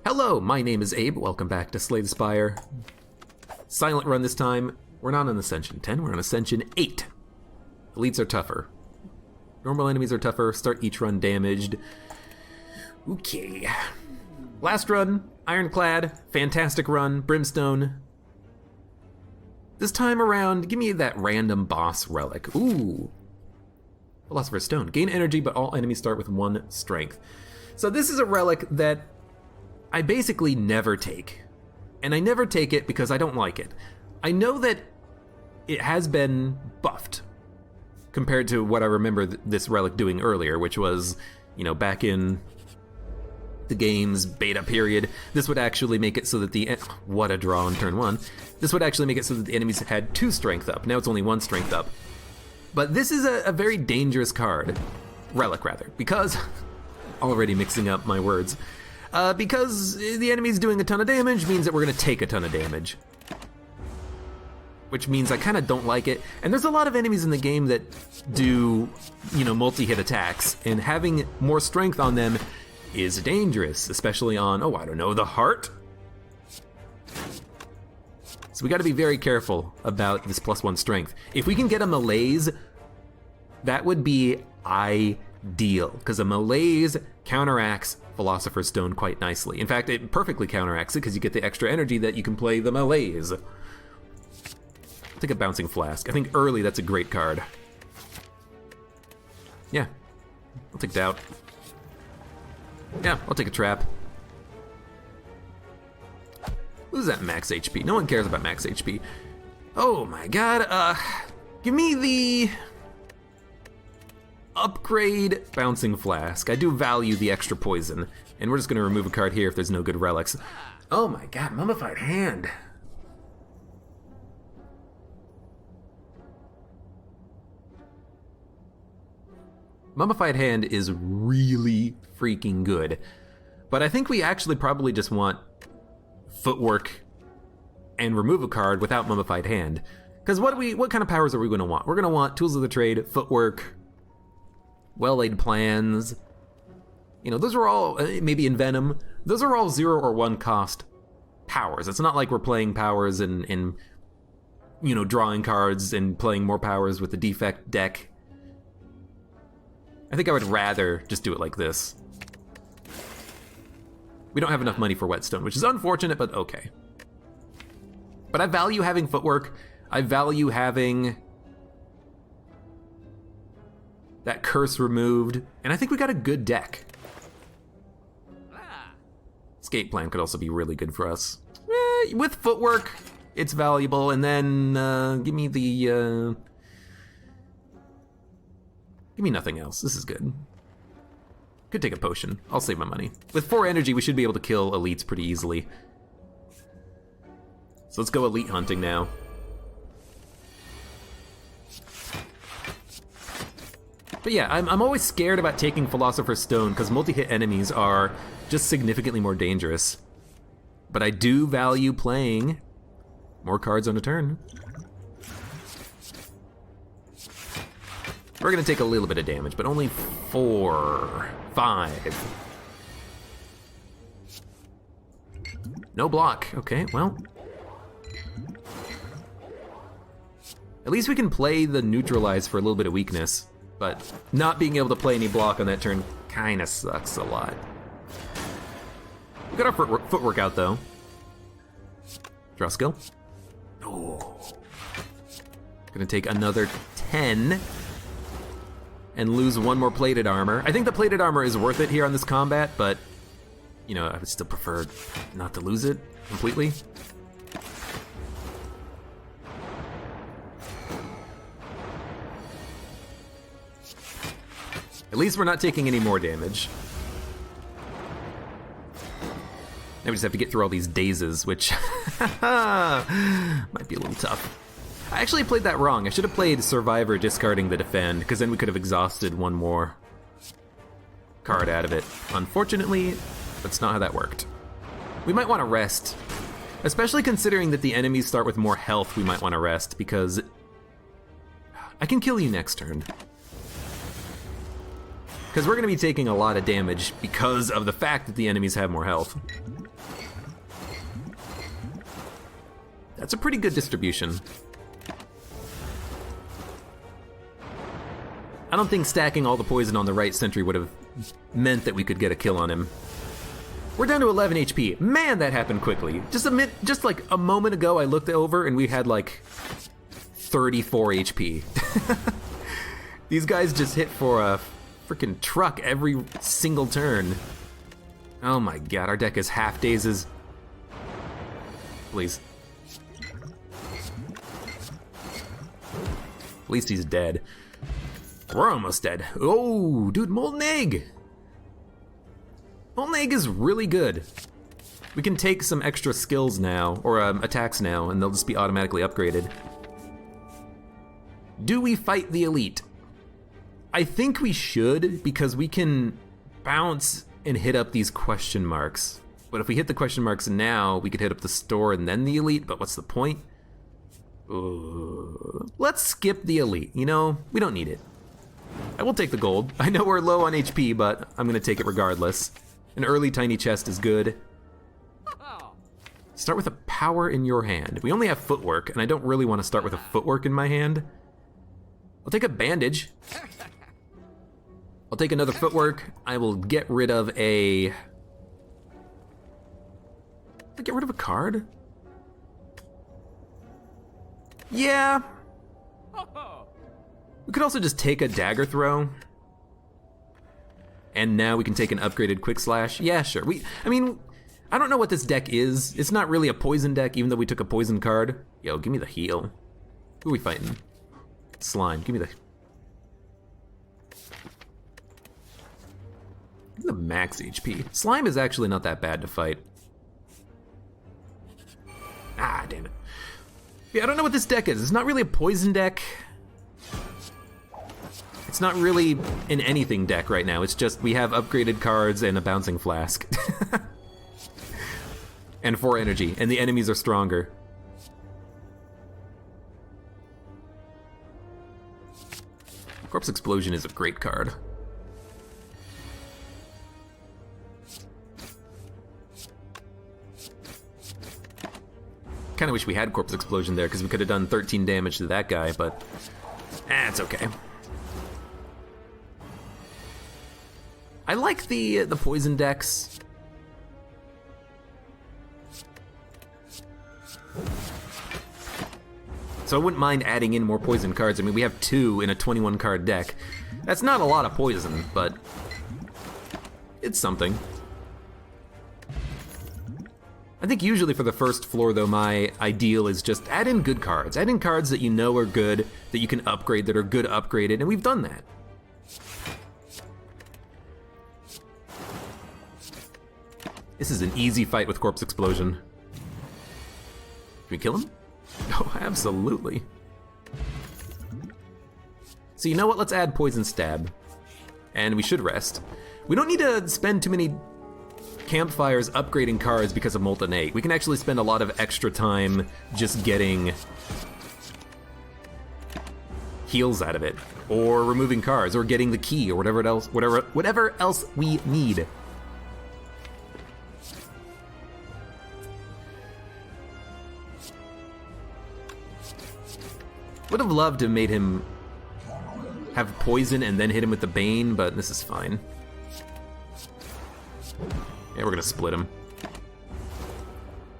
Hello, my name is Abe. Welcome back to Slay the Spire. Silent run this time. We're not on Ascension 10, we're on Ascension 8. Elites are tougher. Normal enemies are tougher. Start each run damaged. Okay. Last run, Ironclad. Fantastic run, Brimstone. This time around, give me that random boss relic. Ooh. Philosopher's Stone. Gain energy, but all enemies start with 1 strength. So this is a relic that I basically never take. And I never take it because I don't like it. I know that it has been buffed compared to what I remember this relic doing earlier, which was, you know, back in the game's beta period, this would actually make it so that what a draw on turn 1. This would actually make it so that the enemies had 2 strength up. Now it's only 1 strength up. But this is a very dangerous card. Relic, rather. Because, already mixing up my words. Because the enemy's doing a ton of damage means that we're gonna take a ton of damage. Which means I kinda don't like it. And there's a lot of enemies in the game that do, you know, multi-hit attacks. And having more strength on them is dangerous, especially on, oh, I don't know, the heart? So we gotta be very careful about this +1 strength. If we can get a malaise, that would be ideal, because a malaise counteracts Philosopher's Stone quite nicely. In fact, it perfectly counteracts it, because you get the extra energy that you can play the malaise. I'll take a Bouncing Flask. I think early that's a great card. Yeah, I'll take Doubt. Yeah, I'll take a Trap. Who's that max HP? No one cares about max HP. Oh my god, give me the upgrade Bouncing Flask. I do value the extra poison. And we're just gonna remove a card here if there's no good relics. Oh my god, Mummified Hand. Mummified Hand is really freaking good. But I think we actually probably just want Footwork and remove a card without Mummified Hand. Because what kind of powers are we gonna want? We're gonna want Tools of the Trade, Footwork, Well-Laid Plans. You know, those are all, maybe Envenom. Those are all 0 or 1 cost powers. It's not like we're playing powers and you know, drawing cards and playing more powers with the defect deck. I think I would rather just do it like this. We don't have enough money for Whetstone, which is unfortunate, but okay. But I value having Footwork. I value having that curse removed, and I think we got a good deck. Escape Plan could also be really good for us. With Footwork, it's valuable, and then give me nothing else. This is good. Could take a potion. I'll save my money. With 4 energy, we should be able to kill elites pretty easily. So let's go elite hunting now. But yeah, I'm always scared about taking Philosopher's Stone because multi-hit enemies are just significantly more dangerous. But I do value playing more cards on a turn. We're gonna take a little bit of damage, but only 4, 5. No block, okay, well. At least we can play the neutralize for a little bit of weakness, but not being able to play any block on that turn kinda sucks a lot. We got our footwork out though. Draw skill. Oh. Gonna take another 10. And lose 1 more plated armor. I think the plated armor is worth it here on this combat, but, you know, I would still prefer not to lose it completely. At least we're not taking any more damage. Now we just have to get through all these dazes, which might be a little tough. I actually played that wrong. I should have played Survivor discarding the Defend, because then we could have exhausted 1 more card out of it. Unfortunately, that's not how that worked. We might want to rest. Especially considering that the enemies start with more health, we might want to rest, because I can kill you next turn. Because we're going to be taking a lot of damage because of the fact that the enemies have more health. That's a pretty good distribution. I don't think stacking all the poison on the right sentry would have meant that we could get a kill on him. We're down to 11 HP. Man, that happened quickly. Just like a moment ago, I looked over and we had like 34 HP. These guys just hit for a freaking truck every single turn. Oh my god, our deck is half dazes. Please. At least he's dead. We're almost dead. Oh, dude, Molten Egg! Molten Egg is really good. We can take some extra skills now, or attacks now, and they'll just be automatically upgraded. Do we fight the elite? I think we should, because we can bounce and hit up these question marks. But if we hit the question marks now, we could hit up the store and then the elite, but what's the point? Let's skip the elite, you know? We don't need it. I will take the gold. I know we're low on HP, but I'm gonna take it regardless. An early tiny chest is good. Start with a power in your hand. We only have footwork, and I don't really want to start with a footwork in my hand. I'll take a bandage. I'll take another footwork. I will get rid of a... get rid of a card? Yeah. We could also just take a dagger throw. And now we can take an upgraded quick slash. Yeah, sure. I mean, I don't know what this deck is. It's not really a poison deck, even though we took a poison card. Yo, give me the heal. Who are we fighting? Slime. Give me the max HP. Slime is actually not that bad to fight. Ah, damn it. Yeah, I don't know what this deck is. It's not really a poison deck. It's not really an anything deck right now. It's just we have upgraded cards and a bouncing flask. And 4 energy, and the enemies are stronger. Corpse Explosion is a great card. Kinda wish we had Corpse Explosion there, because we could have done 13 damage to that guy, but it's okay. I like the poison decks. So I wouldn't mind adding in more poison cards. I mean, we have 2 in a 21 card deck. That's not a lot of poison, but it's something. I think usually for the first floor, though, my ideal is just add in good cards. Add in cards that you know are good, that you can upgrade, that are good upgraded, and we've done that. This is an easy fight with Corpse Explosion. Can we kill him? Oh, absolutely. So you know what? Let's add Poison Stab. And we should rest. We don't need to spend too many campfires upgrading cards because of Molten Egg. We can actually spend a lot of extra time just getting heals out of it, or removing cards, or getting the key, or whatever else we need. Would have loved to have made him have poison and then hit him with the Bane, but this is fine. Yeah, we're gonna split him.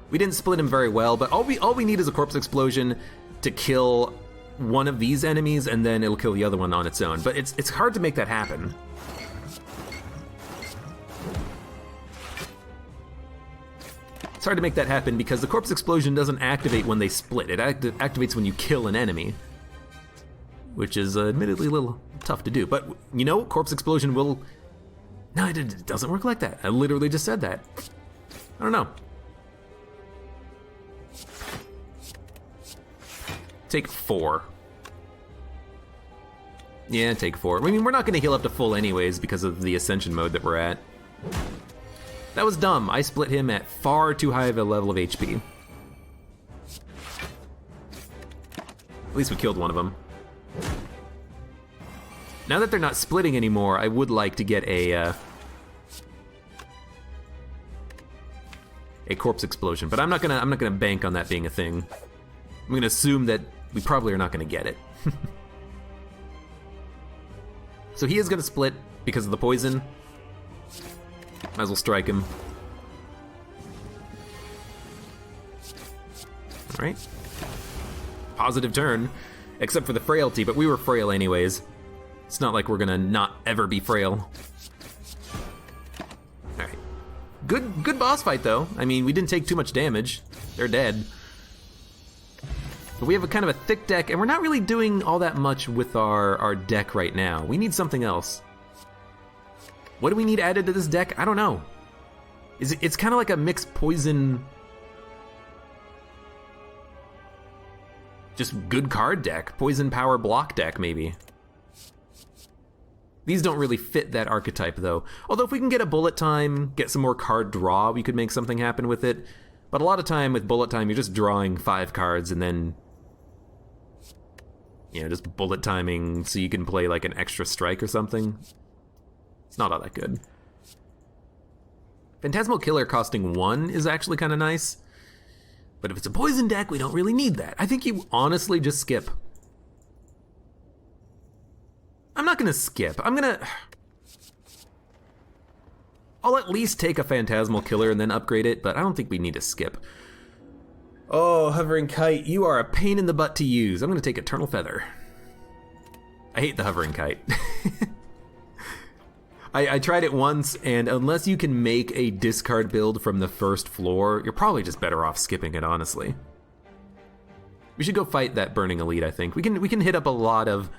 We didn't split him very well, but all we need is a Corpse Explosion to kill one of these enemies, and then it'll kill the other one on its own. But it's hard to make that happen. It's hard to make that happen because the Corpse Explosion doesn't activate when they split. It activates when you kill an enemy, which is admittedly a little tough to do. But you know, Corpse Explosion will... No, it doesn't work like that. I literally just said that. I don't know. Take 4. Yeah, take 4. I mean, we're not going to heal up to full anyways because of the Ascension mode that we're at. That was dumb. I split him at far too high of a level of HP. At least we killed one of them. Now that they're not splitting anymore, I would like to get a Corpse Explosion, but I'm not gonna bank on that being a thing. I'm gonna assume that we probably are not gonna get it. So he is gonna split because of the poison. Might as well strike him. Alright. Positive turn, except for the frailty, but we were frail anyways. It's not like we're gonna not ever be frail. Alright. Good boss fight though. I mean, we didn't take too much damage. They're dead. But we have a kind of a thick deck, and we're not really doing all that much with our deck right now. We need something else. What do we need added to this deck? I don't know. It's kind of like a mixed poison... just good card deck. Poison power block deck, maybe. These don't really fit that archetype, though. Although if we can get a bullet time, get some more card draw, we could make something happen with it. But a lot of time with bullet time, you're just drawing 5 cards and then... you know, just bullet timing so you can play like an extra strike or something. It's not all that good. Phantasmal Killer costing 1 is actually kind of nice. But if it's a poison deck, we don't really need that. I think you honestly just skip. I'm not gonna skip. I'll at least take a Phantasmal Killer and then upgrade it, but I don't think we need to skip. Oh, Hovering Kite, you are a pain in the butt to use. I'm gonna take Eternal Feather. I hate the Hovering Kite. I tried it once, and unless you can make a discard build from the first floor, you're probably just better off skipping it, honestly. We should go fight that Burning Elite, I think. We can hit up a lot of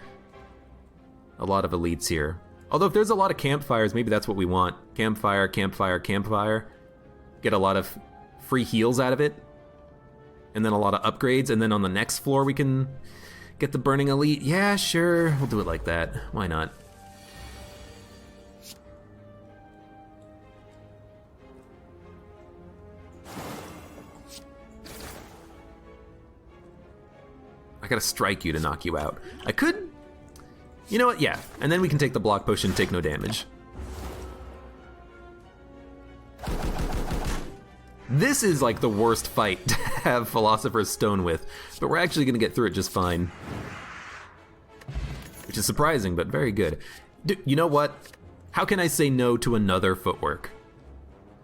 elites here. Although if there's a lot of campfires, maybe that's what we want. Campfire, campfire, campfire. Get a lot of free heals out of it. And then a lot of upgrades, and then on the next floor we can get the Burning Elite. Yeah, sure, we'll do it like that. Why not? I gotta strike you to knock you out. I could... you know what, yeah. And then we can take the block potion, take no damage. This is like the worst fight to have Philosopher's Stone with, but we're actually gonna get through it just fine. Which is surprising, but very good. You know what? How can I say no to another footwork?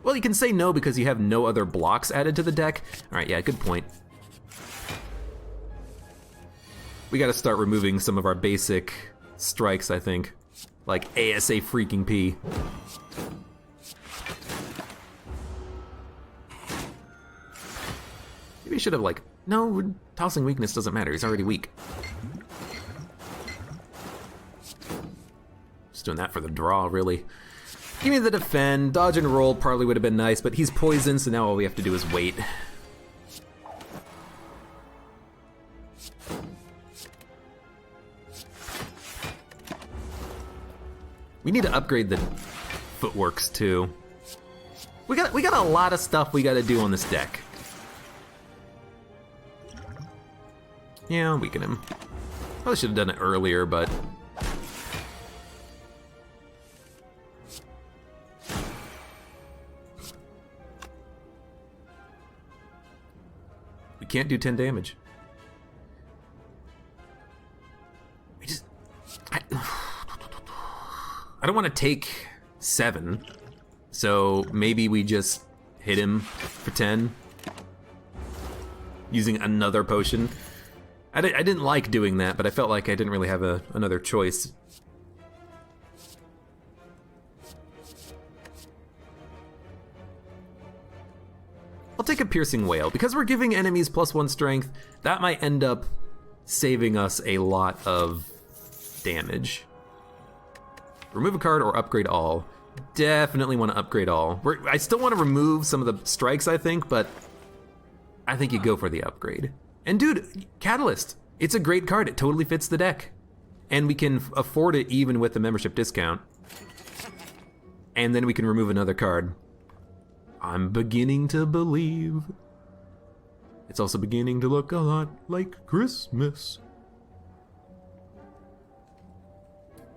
Well, you can say no because you have no other blocks added to the deck. All right, yeah, good point. We gotta start removing some of our basic strikes, I think. Like ASA freaking P. Maybe we should have like, no, tossing weakness doesn't matter, he's already weak. Just doing that for the draw, really. Give me the defend, dodge and roll probably would have been nice, but he's poisoned, so now all we have to do is wait. We need to upgrade the footworks too. We got a lot of stuff we gotta do on this deck. Yeah, I'll weaken him. Probably should have done it earlier, but... we can't do 10 damage. We just... I don't want to take 7, so maybe we just hit him for 10 using another potion. I didn't like doing that, but I felt like I didn't really have another choice. I'll take a Piercing Wail. Because we're giving enemies +1 strength, that might end up saving us a lot of damage. Remove a card or upgrade all. Definitely want to upgrade all. I still want to remove some of the strikes, I think, but I think you go for the upgrade. And dude, Catalyst, it's a great card. It totally fits the deck. And we can afford it even with the membership discount. And then we can remove another card. I'm beginning to believe. It's also beginning to look a lot like Christmas.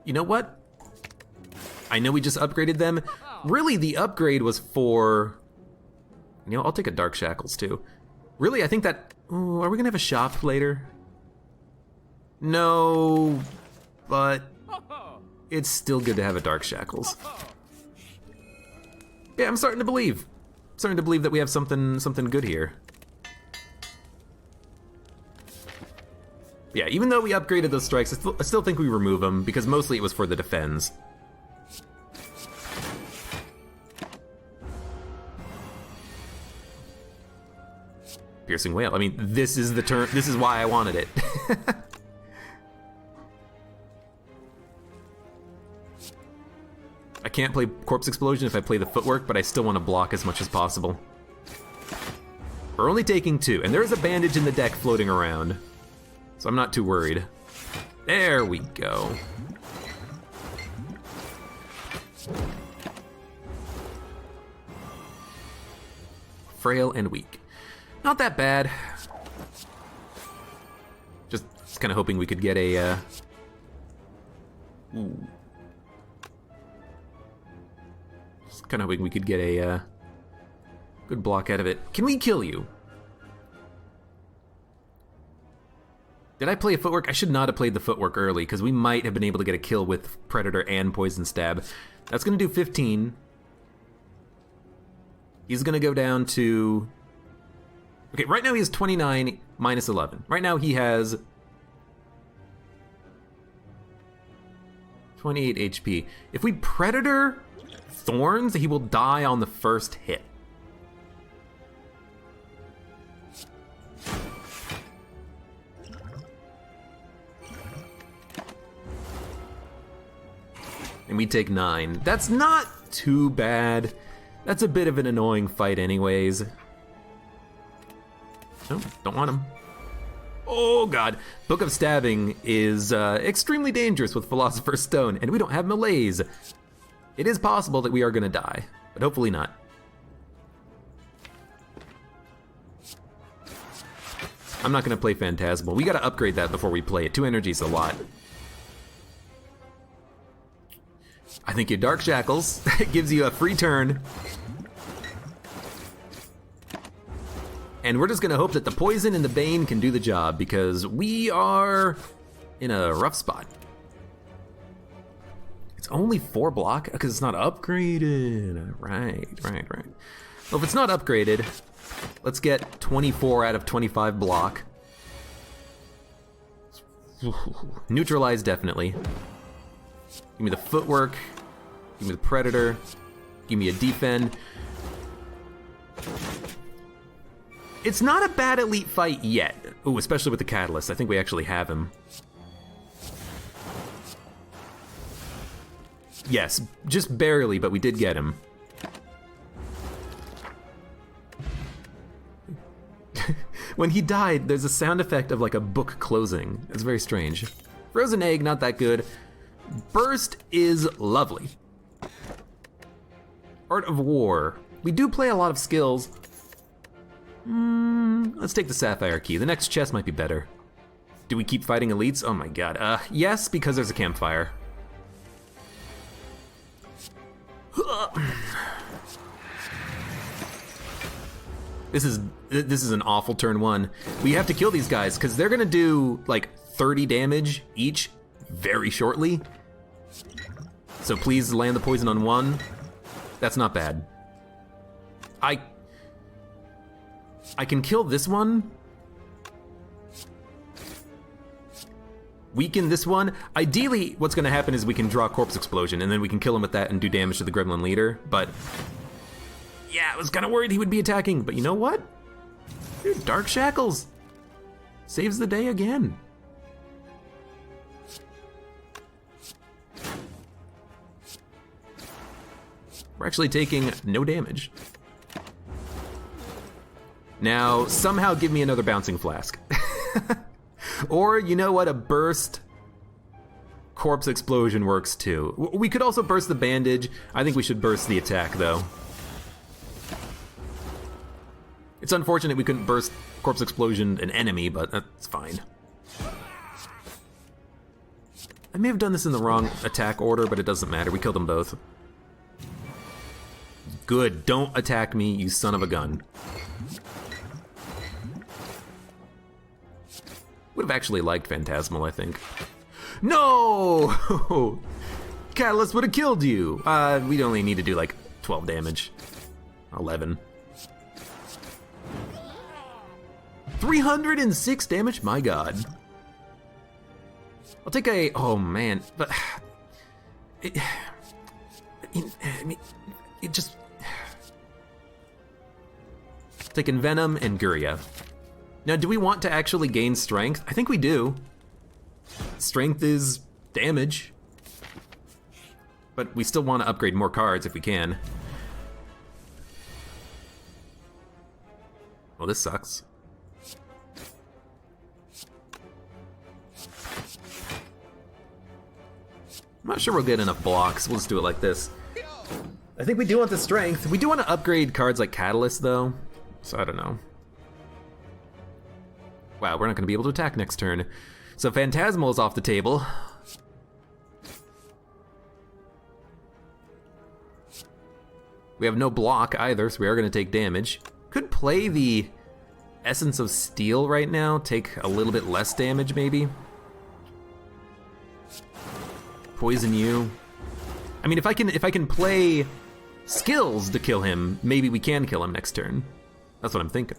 You know what? I know we just upgraded them. Really, the upgrade was for... you know, I'll take a Dark Shackles too. Really, I think that... Ooh, are we gonna have a shop later? No, but it's still good to have a Dark Shackles. Yeah, I'm starting to believe. Starting to believe that we have something good here. Yeah, even though we upgraded those strikes, I still think we remove them, because mostly it was for the defense. Piercing Whale. I mean, this is the turn. This is why I wanted it. I can't play Corpse Explosion if I play the footwork, but I still want to block as much as possible. We're only taking 2, and there is a bandage in the deck floating around, so I'm not too worried. There we go. Frail and weak. Not that bad. Just kind of hoping we could get a... Ooh. Just kind of hoping we could get a good block out of it. Can we kill you? Did I play a footwork? I should not have played the footwork early, because we might have been able to get a kill with Predator and Poison Stab. That's going to do 15. He's going to go down to... Okay, right now he has 29 minus 11. Right now he has 28 HP. If we Predator Thorns, he will die on the first hit. And we take 9. That's not too bad. That's a bit of an annoying fight anyways. Oh, don't want him. Oh god. Book of Stabbing is extremely dangerous with Philosopher's Stone, and we don't have Malaise. It is possible that we are gonna die, but hopefully not. I'm not gonna play Phantasmal. We gotta upgrade that before we play it. 2 energy is a lot. I think your Dark Shackles gives you a free turn. And we're just gonna hope that the Poison and the Bane can do the job, because we are in a rough spot. It's only 4 block, because it's not upgraded. Right. Well, if it's not upgraded, let's get 24 out of 25 block. Neutralize, definitely. Give me the footwork, give me the Predator, give me a defend. It's not a bad elite fight yet. Ooh, especially with the Catalyst. I think we actually have him. Yes, just barely, but we did get him. When he died, there's a sound effect of like a book closing. It's very strange. Frozen Egg, not that good. Burst is lovely. Art of War. We do play a lot of skills. Let's take the Sapphire Key. The next chest might be better. Do we keep fighting elites? Oh my god. Yes, because there's a campfire. This is an awful turn 1. We have to kill these guys because they're gonna do like 30 damage each very shortly. So please land the poison on 1. That's not bad. I can kill this one. Weaken this one. Ideally, what's gonna happen is we can draw Corpse Explosion, and then we can kill him with that and do damage to the Gremlin Leader, but... Yeah, I was kinda worried he would be attacking, but you know what? Dude, Dark Shackles saves the day again. We're actually taking no damage. Now, somehow give me another Bouncing Flask. Or, you know what, a Burst Corpse Explosion works too. We could also burst the bandage. I think we should burst the attack, though. It's unfortunate we couldn't burst Corpse Explosion an enemy, but that's fine. I may have done this in the wrong attack order, but it doesn't matter. We killed them both. Good, don't attack me, you son of a gun. Would have actually liked Phantasmal, I think. No! Catalyst would have killed you! We'd only need to do like 12 damage. 11. 306 damage? My god. I'll take a... Oh man, but... I mean, it just... Taking Venom and Guria. Now, do we want to actually gain strength? I think we do. Strength is damage. But we still want to upgrade more cards if we can. Well, this sucks. I'm not sure we'll get enough blocks. We'll just do it like this. I think we do want the strength. We do want to upgrade cards like Catalyst, though. So I don't know. Wow, we're not going to be able to attack next turn. So Phantasmal is off the table. We have no block either, so we are going to take damage. Could play the Essence of Steel right now, take a little bit less damage maybe. Poison you. I mean, if I can play skills to kill him, maybe we can kill him next turn. That's what I'm thinking.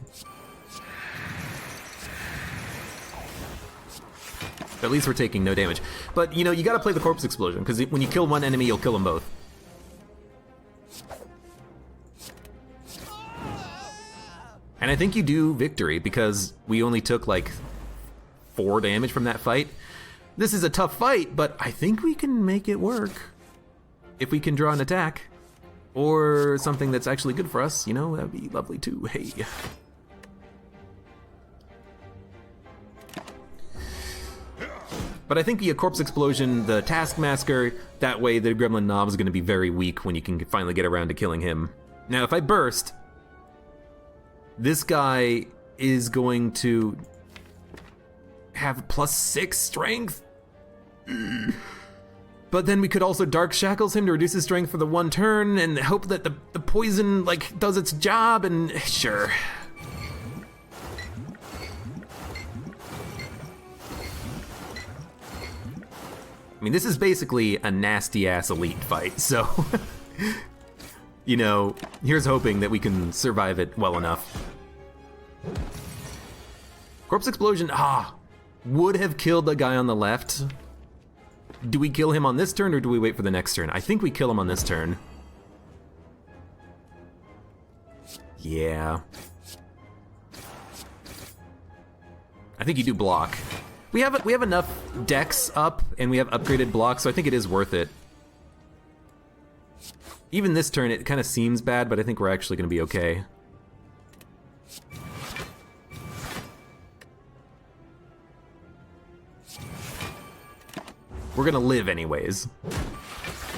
At least we're taking no damage. But, you know, you gotta play the Corpse Explosion, because when you kill one enemy, you'll kill them both. And I think you do victory, because we only took, like, 4 damage from that fight. This is a tough fight, but I think we can make it work. If we can draw an attack. Or something that's actually good for us, you know, that'd be lovely too. Hey. But I think the Corpse Explosion, the Taskmaster, that way the Gremlin Knob is going to be very weak when you can finally get around to killing him. Now, if I burst, this guy is going to have +6 strength. But then we could also Dark Shackles him to reduce his strength for the 1 turn and hope that the poison, like, does its job, and sure. I mean, this is basically a nasty-ass elite fight, so... you know, here's hoping that we can survive it well enough. Corpse Explosion, would have killed the guy on the left. Do we kill him on this turn, or do we wait for the next turn? I think we kill him on this turn. Yeah. I think you do block. We have enough decks up, and we have upgraded blocks, so I think it is worth it. Even this turn, it kind of seems bad, but I think we're actually going to be okay. We're gonna live anyways.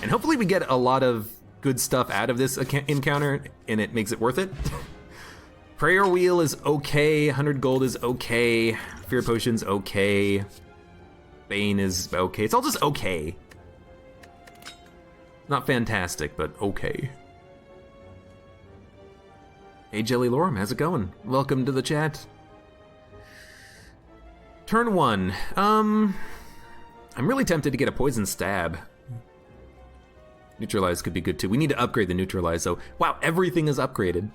And hopefully we get a lot of good stuff out of this encounter, and it makes it worth it. Prayer Wheel is okay, 100 gold is okay, Fear Potion's okay, Bane is okay, it's all just okay. Not fantastic, but okay. Hey Jelly Lorem, how's it going? Welcome to the chat. Turn 1, I'm really tempted to get a Poison Stab. Neutralize could be good too. We need to upgrade the Neutralize though. Wow, everything is upgraded.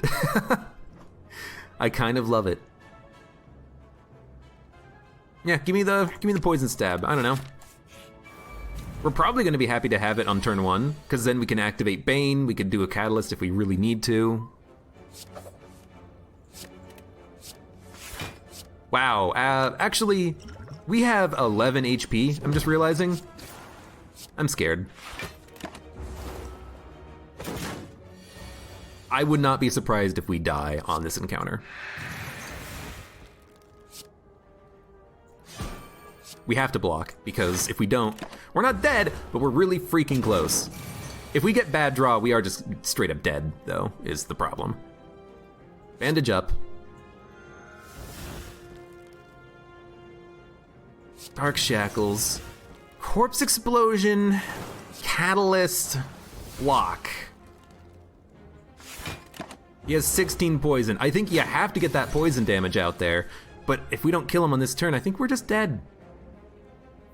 I kind of love it. Yeah, give me the Poison Stab. I don't know. We're probably going to be happy to have it on turn 1, because then we can activate Bane. We could do a Catalyst if we really need to. Wow, actually, we have 11 HP, I'm just realizing. I'm scared. I would not be surprised if we die on this encounter. We have to block, because if we don't, we're not dead, but we're really freaking close. If we get bad draw, we are just straight up dead, though, is the problem. Bandage up. Dark Shackles, Corpse Explosion, Catalyst, Lock. He has 16 poison. I think you have to get that poison damage out there. But if we don't kill him on this turn, I think we're just dead.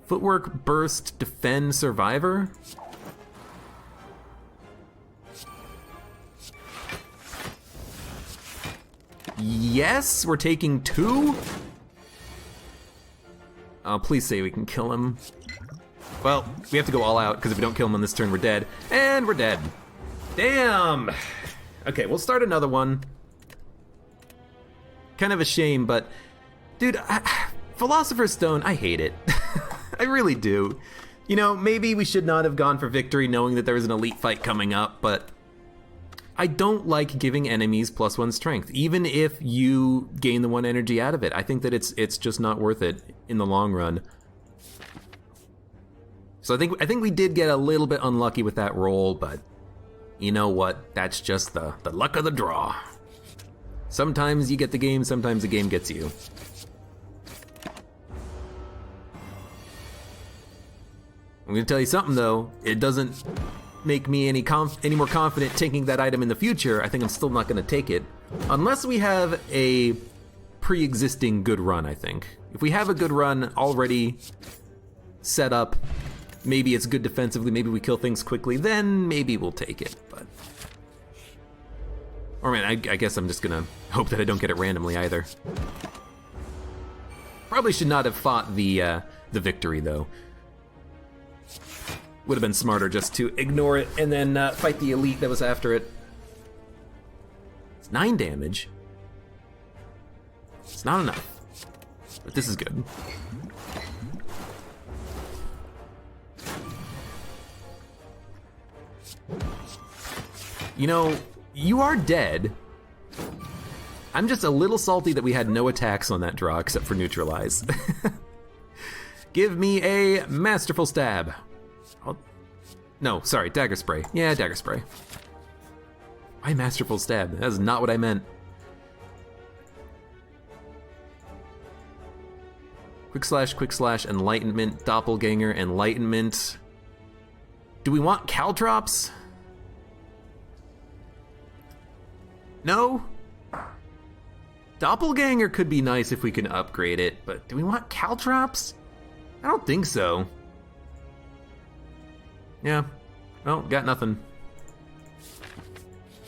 Footwork, burst, defend, survivor. Yes, we're taking 2. Oh, please say we can kill him. Well, we have to go all out, because if we don't kill him on this turn, we're dead. And we're dead. Damn! Okay, we'll start another one. Kind of a shame, but... Dude, Philosopher's Stone, I hate it. I really do. You know, maybe we should not have gone for victory knowing that there was an elite fight coming up, but... I don't like giving enemies +1 strength, even if you gain the 1 energy out of it. I think that it's just not worth it in the long run. So I think we did get a little bit unlucky with that roll, but you know what? That's just the luck of the draw. Sometimes you get the game, sometimes the game gets you. I'm gonna tell you something though, it doesn't make me any more confident taking that item in the future. I think I'm still not gonna take it. Unless we have a pre-existing good run, I think. If we have a good run already set up, maybe it's good defensively, maybe we kill things quickly, then maybe we'll take it, but... Or man, I guess I'm just gonna hope that I don't get it randomly either. Probably should not have fought the victory though. Would have been smarter just to ignore it and then fight the elite that was after it. It's 9 damage. It's not enough, but this is good. You know, you are dead. I'm just a little salty that we had no attacks on that draw except for neutralize. Give me a masterful stab. No, sorry, dagger spray. Yeah, dagger spray. Why masterful stab? That is not what I meant. Quick slash, enlightenment, doppelganger, enlightenment. Do we want caltrops? No? Doppelganger could be nice if we can upgrade it, but do we want caltrops? I don't think so. Yeah, well, got nothing.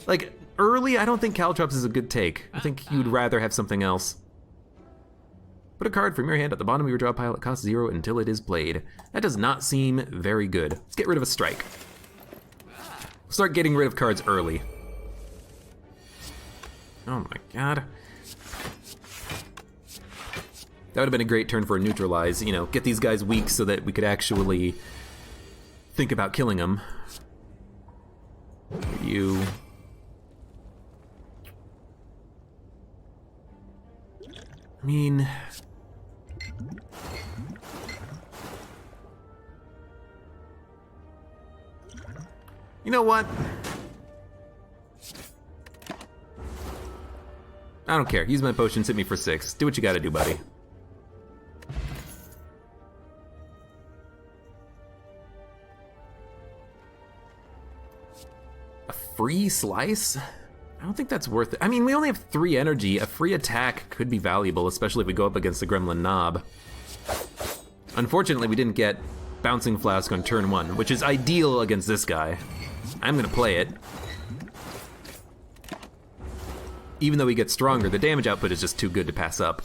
Like, early, I don't think caltrops is a good take. I think you'd rather have something else. Put a card from your hand at the bottom of your draw pile. It costs 0 until it is played. That does not seem very good. Let's get rid of a strike. We'll start getting rid of cards early. Oh my god. That would have been a great turn for a neutralize, you know, get these guys weak so that we could actually think about killing them. You... I mean... You know what? I don't care. Use my potions, hit me for 6. Do what you gotta do, buddy. A free slice? I don't think that's worth it. I mean, we only have 3 energy. A free attack could be valuable, especially if we go up against the Gremlin Knob. Unfortunately, we didn't get Bouncing Flask on turn 1, which is ideal against this guy. I'm gonna play it. Even though he gets stronger, the damage output is just too good to pass up.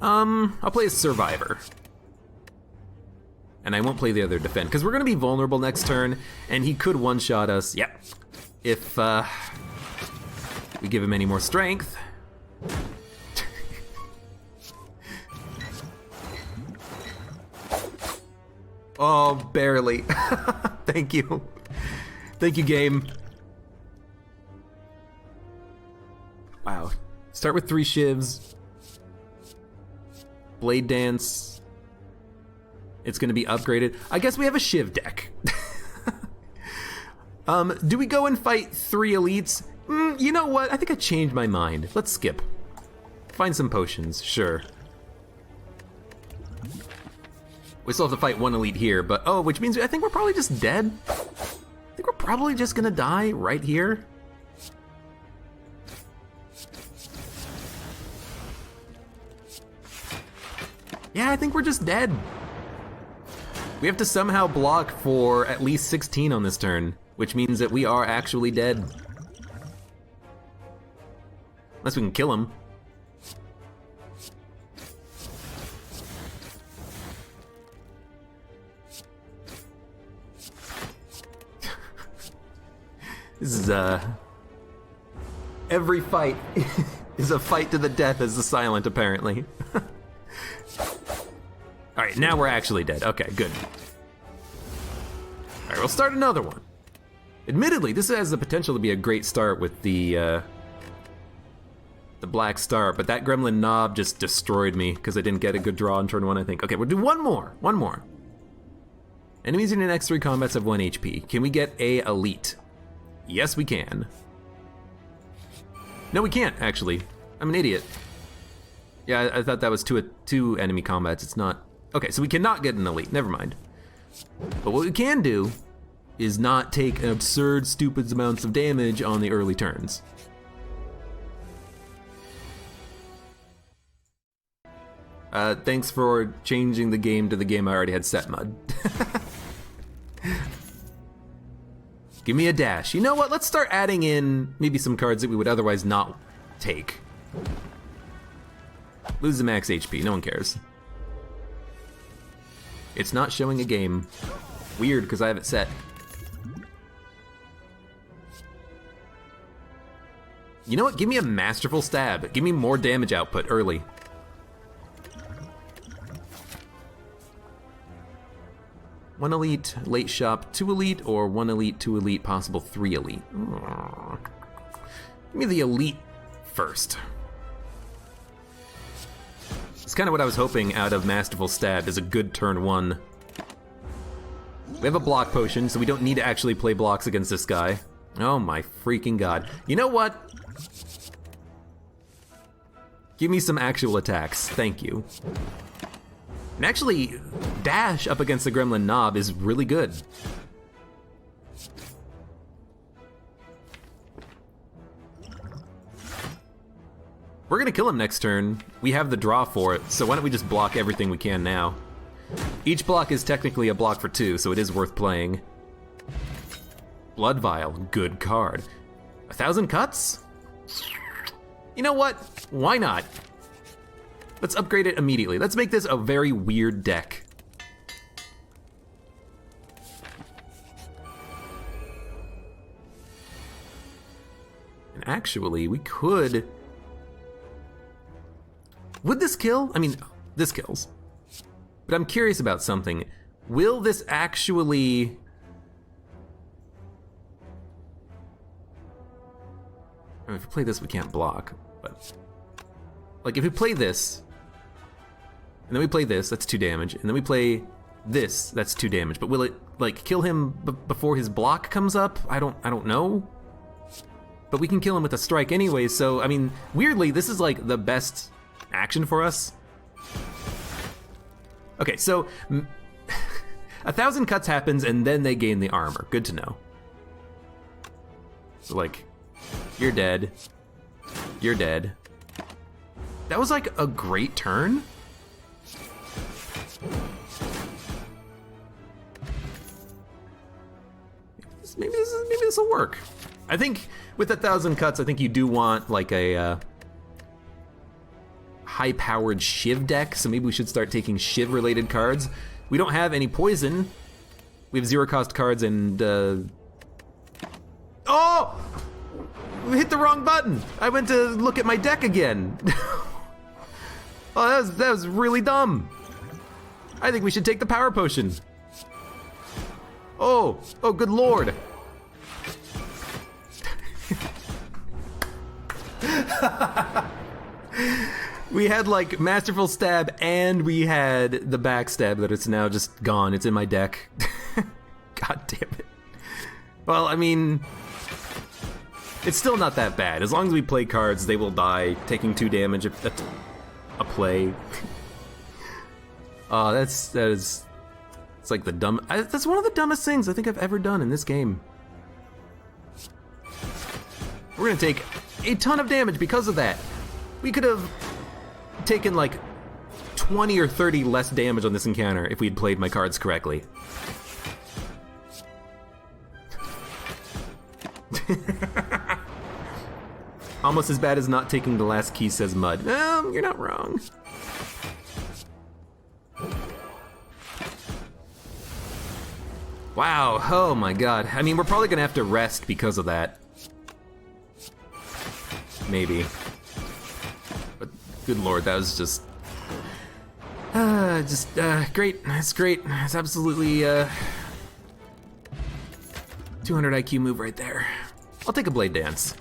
I'll play a Survivor. And I won't play the other Defend, because we're gonna be vulnerable next turn, and he could one-shot us, yeah. If, we give him any more strength. Oh, barely. Thank you. Thank you, game. Wow. Start with 3 shivs. Blade Dance. It's gonna be upgraded. I guess we have a shiv deck. Do we go and fight 3 elites? You know what? I think I changed my mind. Let's skip. Find some potions, sure. We still have to fight 1 elite here, but oh, which means I think we're probably just dead. I think we're probably just gonna die right here. Yeah, I think we're just dead. We have to somehow block for at least 16 on this turn, which means that we are actually dead. Unless we can kill him. This is, every fight is a fight to the death as the Silent, apparently. Alright, now we're actually dead. Okay, good. Alright, we'll start another one. Admittedly, this has the potential to be a great start with the black star, but that gremlin knob just destroyed me because I didn't get a good draw on turn 1, I think. Okay, we'll do one more. One more. Enemies in your next 3 combats have 1 HP. Can we get a elite? Yes, we can. No, we can't, actually. I'm an idiot. Yeah, I thought that was two enemy combats. It's not. Okay, so we cannot get an elite. Never mind. But what we can do is not take an absurd, stupid amounts of damage on the early turns. Thanks for changing the game to the game I already had set, Mud. Give me a dash. You know what? Let's start adding in maybe some cards that we would otherwise not take. Lose the max HP. No one cares. It's not showing a game. Weird, because I have it set. You know what? Give me a masterful stab. Give me more damage output early. One elite, late shop, 2 elite, or 1 elite, 2 elite, possible 3 elite. Aww. Give me the elite first. It's kind of what I was hoping out of Masterful Stab, is a good turn 1. We have a block potion, so we don't need to actually play blocks against this guy. Oh my freaking god. You know what? Give me some actual attacks, thank you. And actually, dash up against the gremlin knob is really good. We're gonna kill him next turn. We have the draw for it, so why don't we just block everything we can now? Each block is technically a block for 2, so it is worth playing. Blood Vial, good card. 1,000 cuts? You know what? Why not? Let's upgrade it immediately. Let's make this a very weird deck. And actually, we could... Would this kill? I mean, this kills. But I'm curious about something. Will this actually... I mean, if we play this, we can't block, but... Like, if we play this, and then we play this, that's 2 damage, and then we play this, that's 2 damage, but will it, like, kill him before his block comes up? I don't know. But we can kill him with a strike anyway, so, I mean, weirdly, this is, like, the best action for us. Okay, so, 1,000 cuts happens, and then they gain the armor. Good to know. So, like, you're dead. You're dead. That was like a great turn. Maybe this will work. I think with 1,000 cuts, I think you do want like a high-powered Shiv deck. So maybe we should start taking Shiv-related cards. We don't have any poison. We have 0-cost cards and. Oh! We hit the wrong button. I went to look at my deck again. Oh, that was really dumb. I think we should take the power potion. Oh, good lord. We had like Masterful Stab and we had the backstab that it's now just gone. It's in my deck. God damn it. Well, I mean, it's still not that bad. As long as we play cards, they will die, taking 2 damage if that's a play. Oh, it's like the that's one of the dumbest things I think I've ever done in this game. We're gonna take a ton of damage because of that. We could have taken like 20 or 30 less damage on this encounter if we'd played my cards correctly. Almost as bad as not taking the last key says mud. You're not wrong. Wow, oh my god. I mean, we're probably gonna have to rest because of that. Maybe. But good lord, that was just great. It's great. It's absolutely 200 IQ move right there. I'll take a Blade Dance.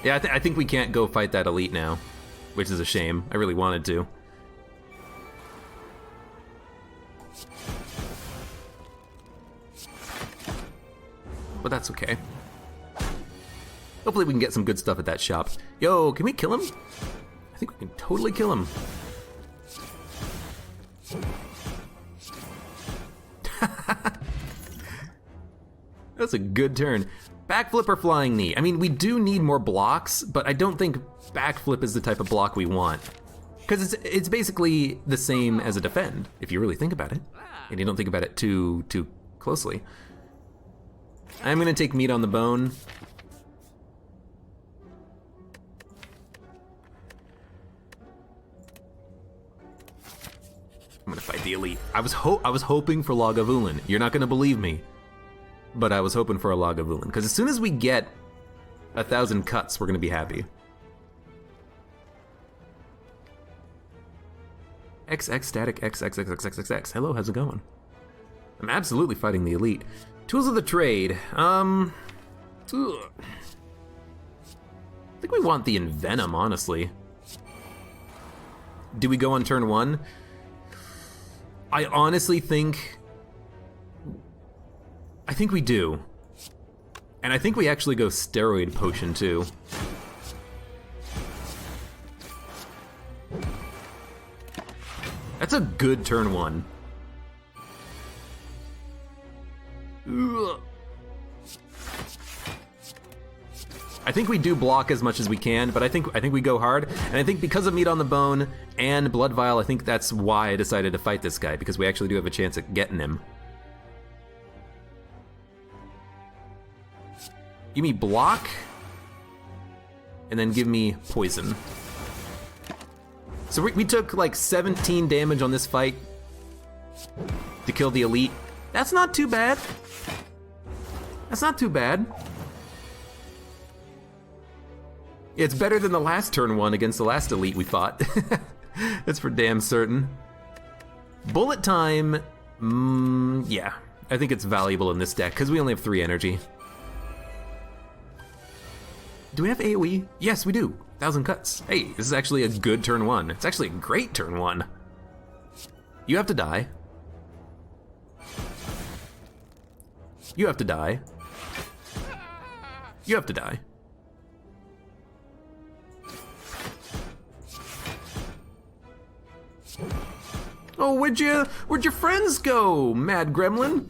Yeah, I think we can't go fight that elite now, which is a shame. I really wanted to. But that's okay. Hopefully we can get some good stuff at that shop. Yo, can we kill him? I think we can totally kill him. That's a good turn. Backflip or flying knee? I mean, we do need more blocks, but I don't think backflip is the type of block we want. Because it's basically the same as a defend, if you really think about it. And you don't think about it too closely. I'm gonna take meat on the bone. I'm gonna fight the elite. I was hoping for Lagavulin. You're not gonna believe me, but I was hoping for a Lagavulin, because as soon as we get 1,000 cuts, we're gonna be happy. XX static XXXXXX. Hello, how's it going? I'm absolutely fighting the elite. Tools of the trade. I think we want the Envenom, honestly. Do we go on turn 1? I honestly think we do. And I think we actually go Steroid Potion too. That's a good turn 1. Ugh. I think we do block as much as we can, but I think we go hard. And I think because of meat on the bone and Blood Vial, I think that's why I decided to fight this guy, because we actually do have a chance at getting him. Give me block, and then give me poison. So we took like 17 damage on this fight to kill the elite. That's not too bad. That's not too bad. It's better than the last turn 1 against the last elite we fought. That's for damn certain. Bullet time, yeah. I think it's valuable in this deck, because we only have 3 energy. Do we have AoE? Yes, we do. 1,000 cuts. Hey, this is actually a good turn 1. It's actually a great turn 1. You have to die. You have to die. You have to die. Oh, where'd your friends go, Mad Gremlin?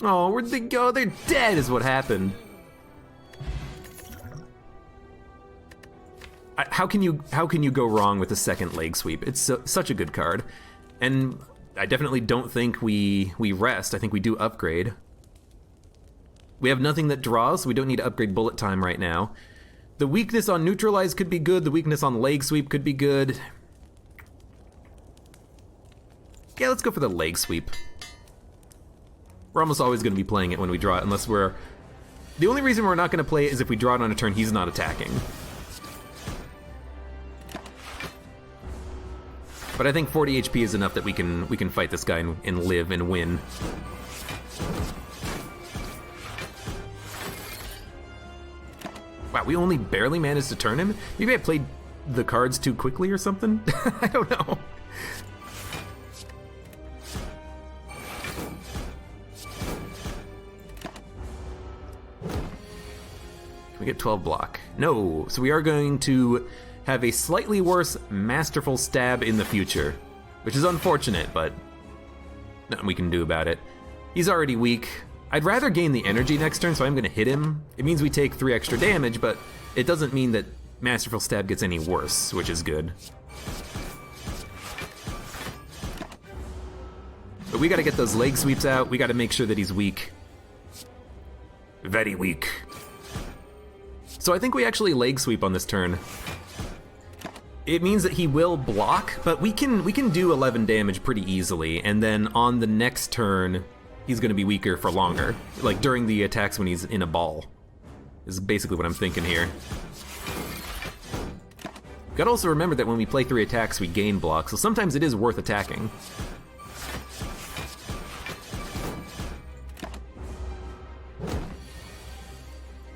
Oh, where'd they go? They're dead is what happened. How can you go wrong with the second leg sweep? It's such a good card. And I definitely don't think we rest. I think we do upgrade. We have nothing that draws, so we don't need to upgrade bullet time right now. The weakness on neutralize could be good. The weakness on leg sweep could be good. Yeah, let's go for the leg sweep. We're almost always going to be playing it when we draw it, unless we're... The only reason we're not going to play it is if we draw it on a turn he's not attacking. But I think 40 HP is enough that we can fight this guy and live and win. Wow, we only barely managed to turn him? Maybe I played the cards too quickly or something? I don't know. Can we get 12 block? No, so we are going to have a slightly worse Masterful Stab in the future, which is unfortunate, but nothing we can do about it. He's already weak. I'd rather gain the energy next turn, so I'm gonna hit him. It means we take 3 extra damage, but it doesn't mean that Masterful Stab gets any worse, which is good. But we gotta get those leg sweeps out. We gotta make sure that he's weak. Very weak. So I think we actually leg sweep on this turn. It means that he will block, but we can do 11 damage pretty easily, and then on the next turn, he's gonna be weaker for longer. Like during the attacks when he's in a ball. Is basically what I'm thinking here. Gotta also remember that when we play 3 attacks, we gain block, so sometimes it is worth attacking.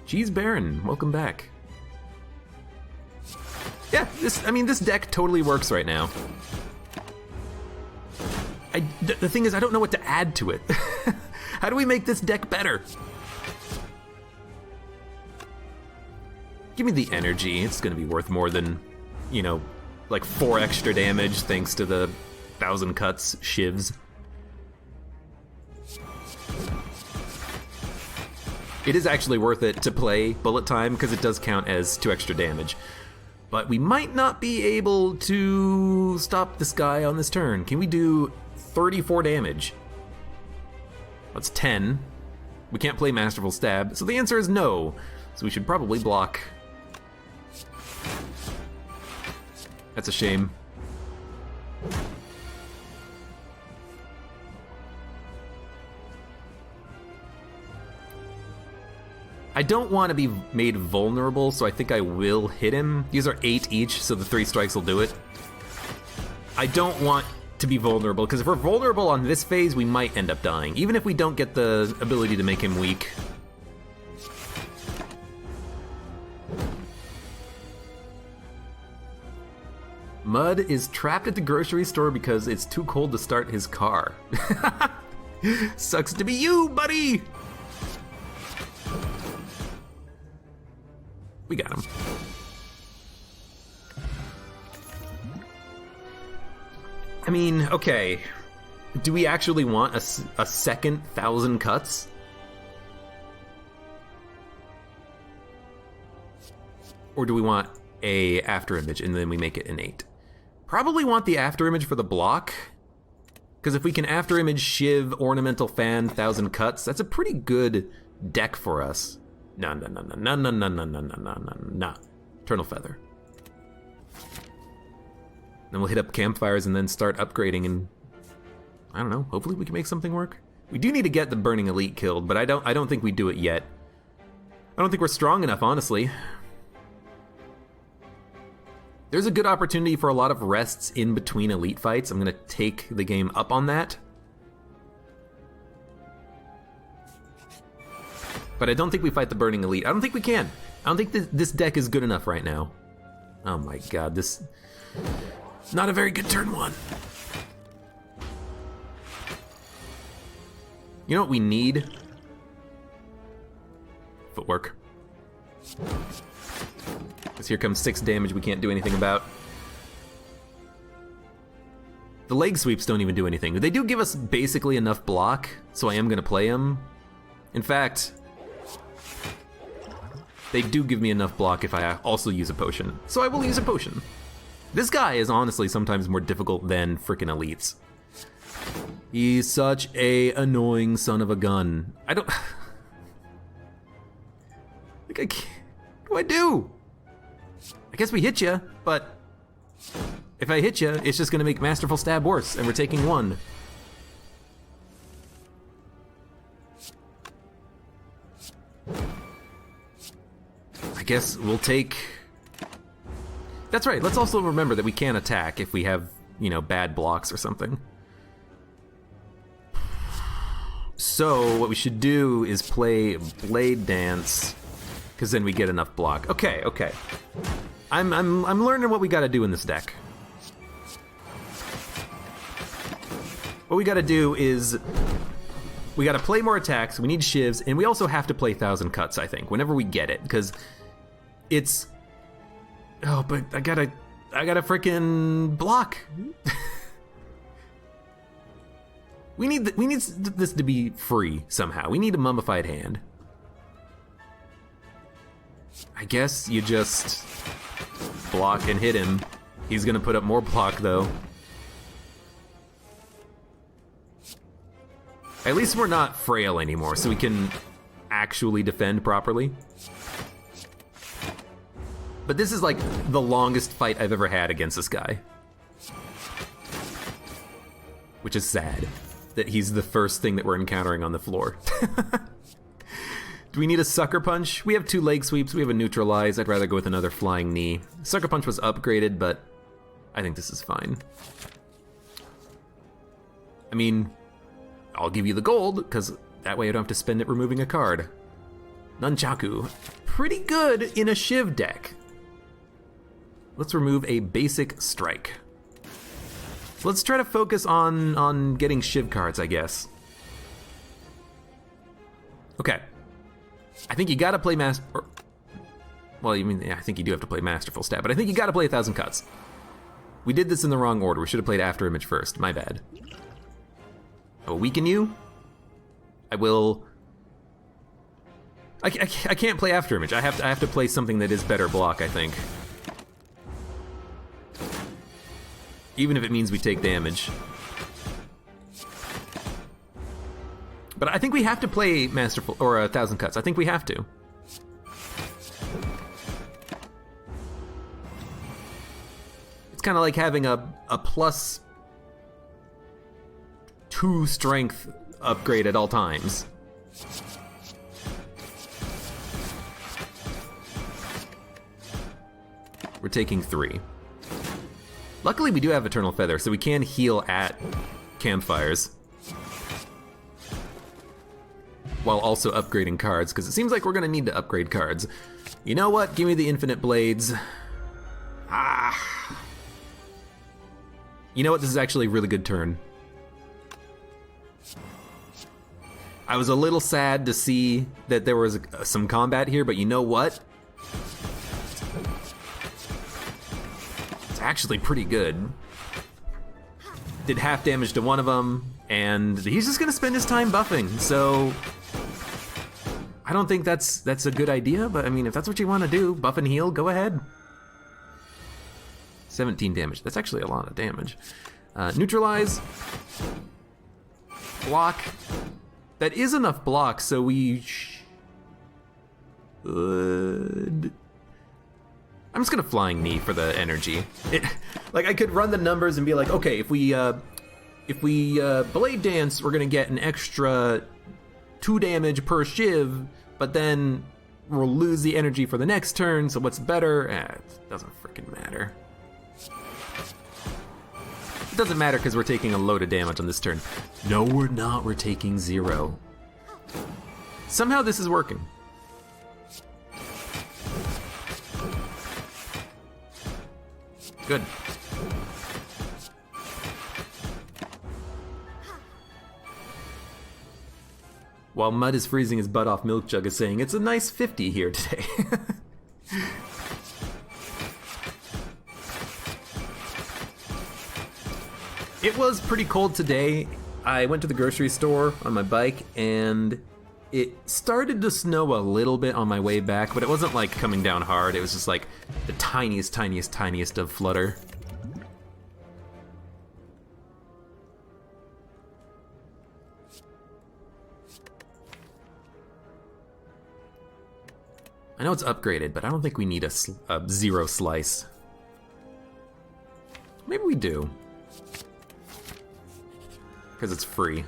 Cheese Baron, welcome back. Yeah, this deck totally works right now. The thing is, I don't know what to add to it. How do we make this deck better? Give me the energy. It's gonna be worth more than, you know, like 4 extra damage thanks to the 1,000 cuts shivs. It is actually worth it to play Bullet Time because it does count as 2 extra damage. But we might not be able to stop this guy on this turn. Can we do 34 damage? That's 10. We can't play Masterful Stab, so the answer is no. So we should probably block. That's a shame. I don't want to be made vulnerable, so I think I will hit him. These are 8 each, so the 3 strikes will do it. I don't want to be vulnerable, because if we're vulnerable on this phase, we might end up dying, even if we don't get the ability to make him weak. Mud is trapped at the grocery store because it's too cold to start his car. Sucks to be you, buddy! We got him. I mean, okay. Do we actually want a second 1,000 cuts? Or do we want a after image and then we make it an 8? Probably want the after image for the block. Because if we can after image Shiv, Ornamental Fan, 1,000 cuts, that's a pretty good deck for us. No. Eternal Feather. Then we'll hit up campfires and then start upgrading and I don't know, hopefully we can make something work. We do need to get the Burning Elite killed, but I don't think we do it yet. I don't think we're strong enough, honestly. There's a good opportunity for a lot of rests in between elite fights. I'm gonna take the game up on that. But I don't think we fight the Burning Elite. I don't think we can. I don't think this deck is good enough right now. Oh my god, this... not a very good turn 1. You know what we need? Footwork. Because here comes 6 damage we can't do anything about. The leg sweeps don't even do anything. They do give us basically enough block, so I am going to play them. In fact, they do give me enough block if I also use a potion. So I will use a potion. This guy is honestly sometimes more difficult than frickin' elites. He's such a annoying son of a gun. I don't... like, I can't... what do I do? I guess we hit you, but... if I hit you, it's just gonna make Masterful Stab worse, and we're taking 1. I guess we'll take... that's right, let's also remember that we can't attack if we have, you know, bad blocks or something. So, what we should do is play Blade Dance, because then we get enough block. Okay. I'm learning what we gotta do in this deck. What we gotta do is... we gotta play more attacks, we need shivs, and we also have to play 1,000 cuts, I think, whenever we get it, because it's... oh, but I gotta frickin' block. we need this to be free somehow. We need a mummified hand. I guess you just block and hit him. He's gonna put up more block, though. At least we're not frail anymore, so we can actually defend properly. But this is like the longest fight I've ever had against this guy. Which is sad, that he's the first thing that we're encountering on the floor. Do we need a Sucker Punch? We have 2 leg sweeps, we have a Neutralize. I'd rather go with another Flying Knee. Sucker Punch was upgraded, but I think this is fine. I mean, I'll give you the gold, because that way I don't have to spend it removing a card. Nunchaku. Pretty good in a Shiv deck. Let's remove a basic strike. Let's try to focus on getting Shiv cards, I guess. Okay. I think you gotta play well, you mean, yeah, I think you do have to play Masterful Stab, but I think you gotta play 1,000 Cuts. We did this in the wrong order. We should have played After Image first. My bad. I will weaken you. I will... I can't play After Image. I have to play something that is better block, I think. Even if it means we take damage. But I think we have to play Masterful, or 1,000 Cuts. I think we have to. It's kind of like having a +2 strength upgrade at all times. We're taking 3. Luckily, we do have Eternal Feather, so we can heal at campfires. While also upgrading cards, because it seems like we're gonna need to upgrade cards. You know what? Give me the Infinite Blades. Ah. You know what? This is actually a really good turn. I was a little sad to see that there was some combat here, but you know what? Actually pretty good. Did half damage to one of them, and he's just gonna spend his time buffing, so I don't think that's a good idea, but I mean, if that's what you want to do, buff and heal, go ahead. 17 damage. That's actually a lot of damage. Neutralize. Block. That is enough block, so we should... I'm just gonna Flying Knee for the energy. Like, I could run the numbers and be like, okay, if we Blade Dance, we're gonna get an extra 2 damage per Shiv, but then we'll lose the energy for the next turn, so what's better? It doesn't freaking matter. It doesn't matter because we're taking a load of damage on this turn. No, we're not. We're taking 0. Somehow this is working. Good. While Mud is freezing his butt off, Milk Jug is saying, it's a nice 50 here today. It was pretty cold today. I went to the grocery store on my bike and it started to snow a little bit on my way back, but it wasn't like coming down hard. It was just like the tiniest of flutter. I know it's upgraded, but I don't think we need a 0 slice. Maybe we do. Because it's free.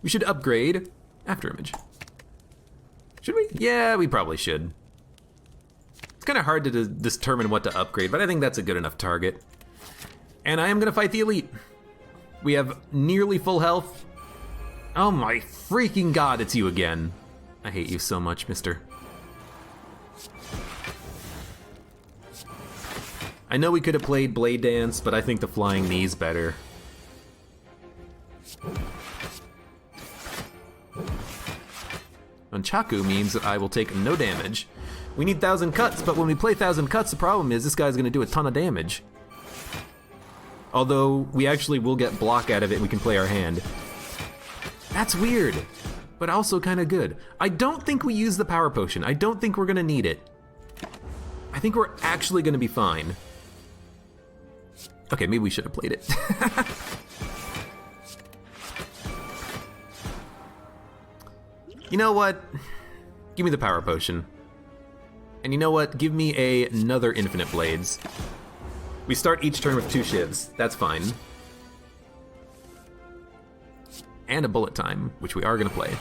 We should upgrade After Image. Should we? Yeah, we probably should. It's kind of hard to determine what to upgrade, but I think that's a good enough target. And I am going to fight the Elite. We have nearly full health. Oh my freaking god, it's you again. I hate you so much, mister. I know we could have played Blade Dance, but I think the Flying Knee's better. Nunchaku means that I will take no damage. We need 1,000 cuts, but when we play 1,000 cuts, the problem is this guy's gonna do a ton of damage. Although, we actually will get block out of it and we can play our hand. That's weird, but also kind of good. I don't think we use the Power Potion. I don't think we're gonna need it. I think we're actually gonna be fine. Okay, maybe we should have played it. You know what? Give me the power potion. And you know what? Give me another infinite blades. We start each turn with 2 shivs. That's fine. And a bullet time, which we are gonna play.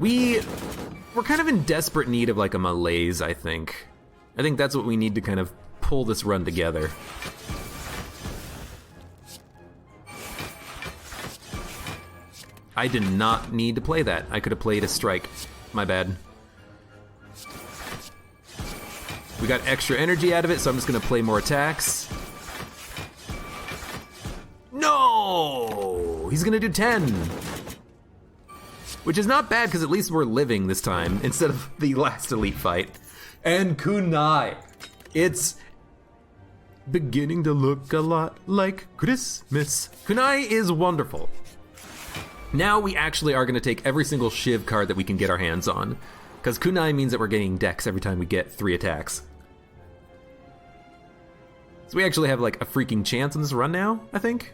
We're kind of in desperate need of like a malaise, I think. I think that's what we need to kind of pull this run together. I did not need to play that. I could have played a strike. My bad. We got extra energy out of it, so I'm just gonna play more attacks. No! He's gonna do 10. Which is not bad, because at least we're living this time, instead of the last elite fight. And kunai! It's beginning to look a lot like Christmas. Kunai is wonderful. Now we actually are gonna take every single Shiv card that we can get our hands on, because kunai means that we're getting dex every time we get 3 attacks. So we actually have like a freaking chance on this run now, I think.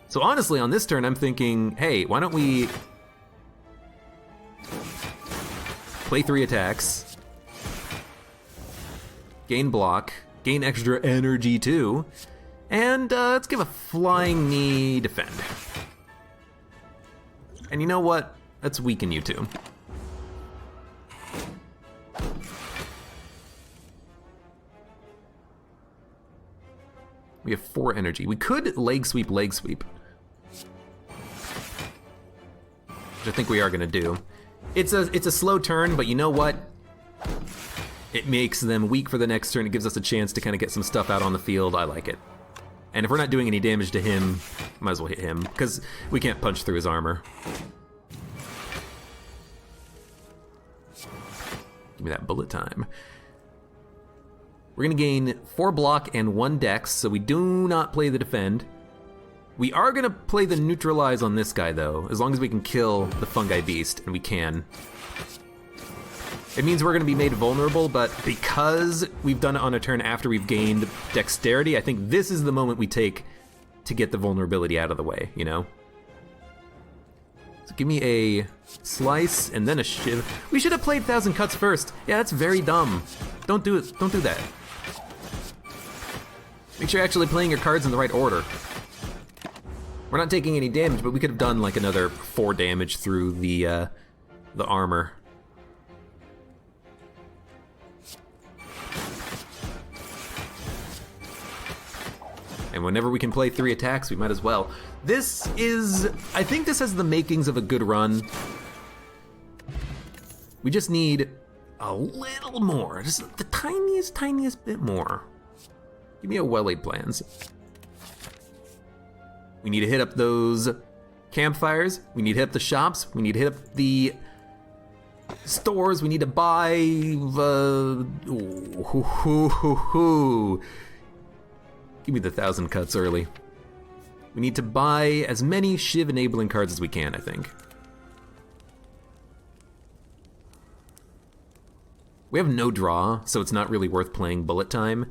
So honestly, on this turn, I'm thinking, hey, why don't we play 3 attacks, gain block, gain extra energy too, and let's give a flying knee defend. And you know what? Let's weaken you too. We have 4 energy. We could leg sweep, which I think we are gonna do. It's a slow turn, but you know what? It makes them weak for the next turn. It gives us a chance to kind of get some stuff out on the field. I like it. And if we're not doing any damage to him, might as well hit him, because we can't punch through his armor. Give me that bullet time. We're gonna gain 4 block and 1 dex, so we do not play the defend. We are gonna play the neutralize on this guy though, as long as we can kill the fungi beast, and we can. It means we're gonna be made vulnerable, but because we've done it on a turn after we've gained dexterity, I think this is the moment we take to get the vulnerability out of the way, you know? So give me a slice and then a shiv. We should have played 1,000 cuts first. Yeah, that's very dumb. Don't do it, don't do that. Make sure you're actually playing your cards in the right order. We're not taking any damage, but we could have done like another 4 damage through the armor. And whenever we can play 3 attacks, we might as well. This is, I think this has the makings of a good run. We just need a little more, just the tiniest bit more. Give me a well-laid plans. We need to hit up those campfires. We need to hit up the shops. We need to hit up the stores. We need to buy Give me the 1,000 cuts early. We need to buy as many Shiv enabling cards as we can, I think. We have no draw, so it's not really worth playing bullet time.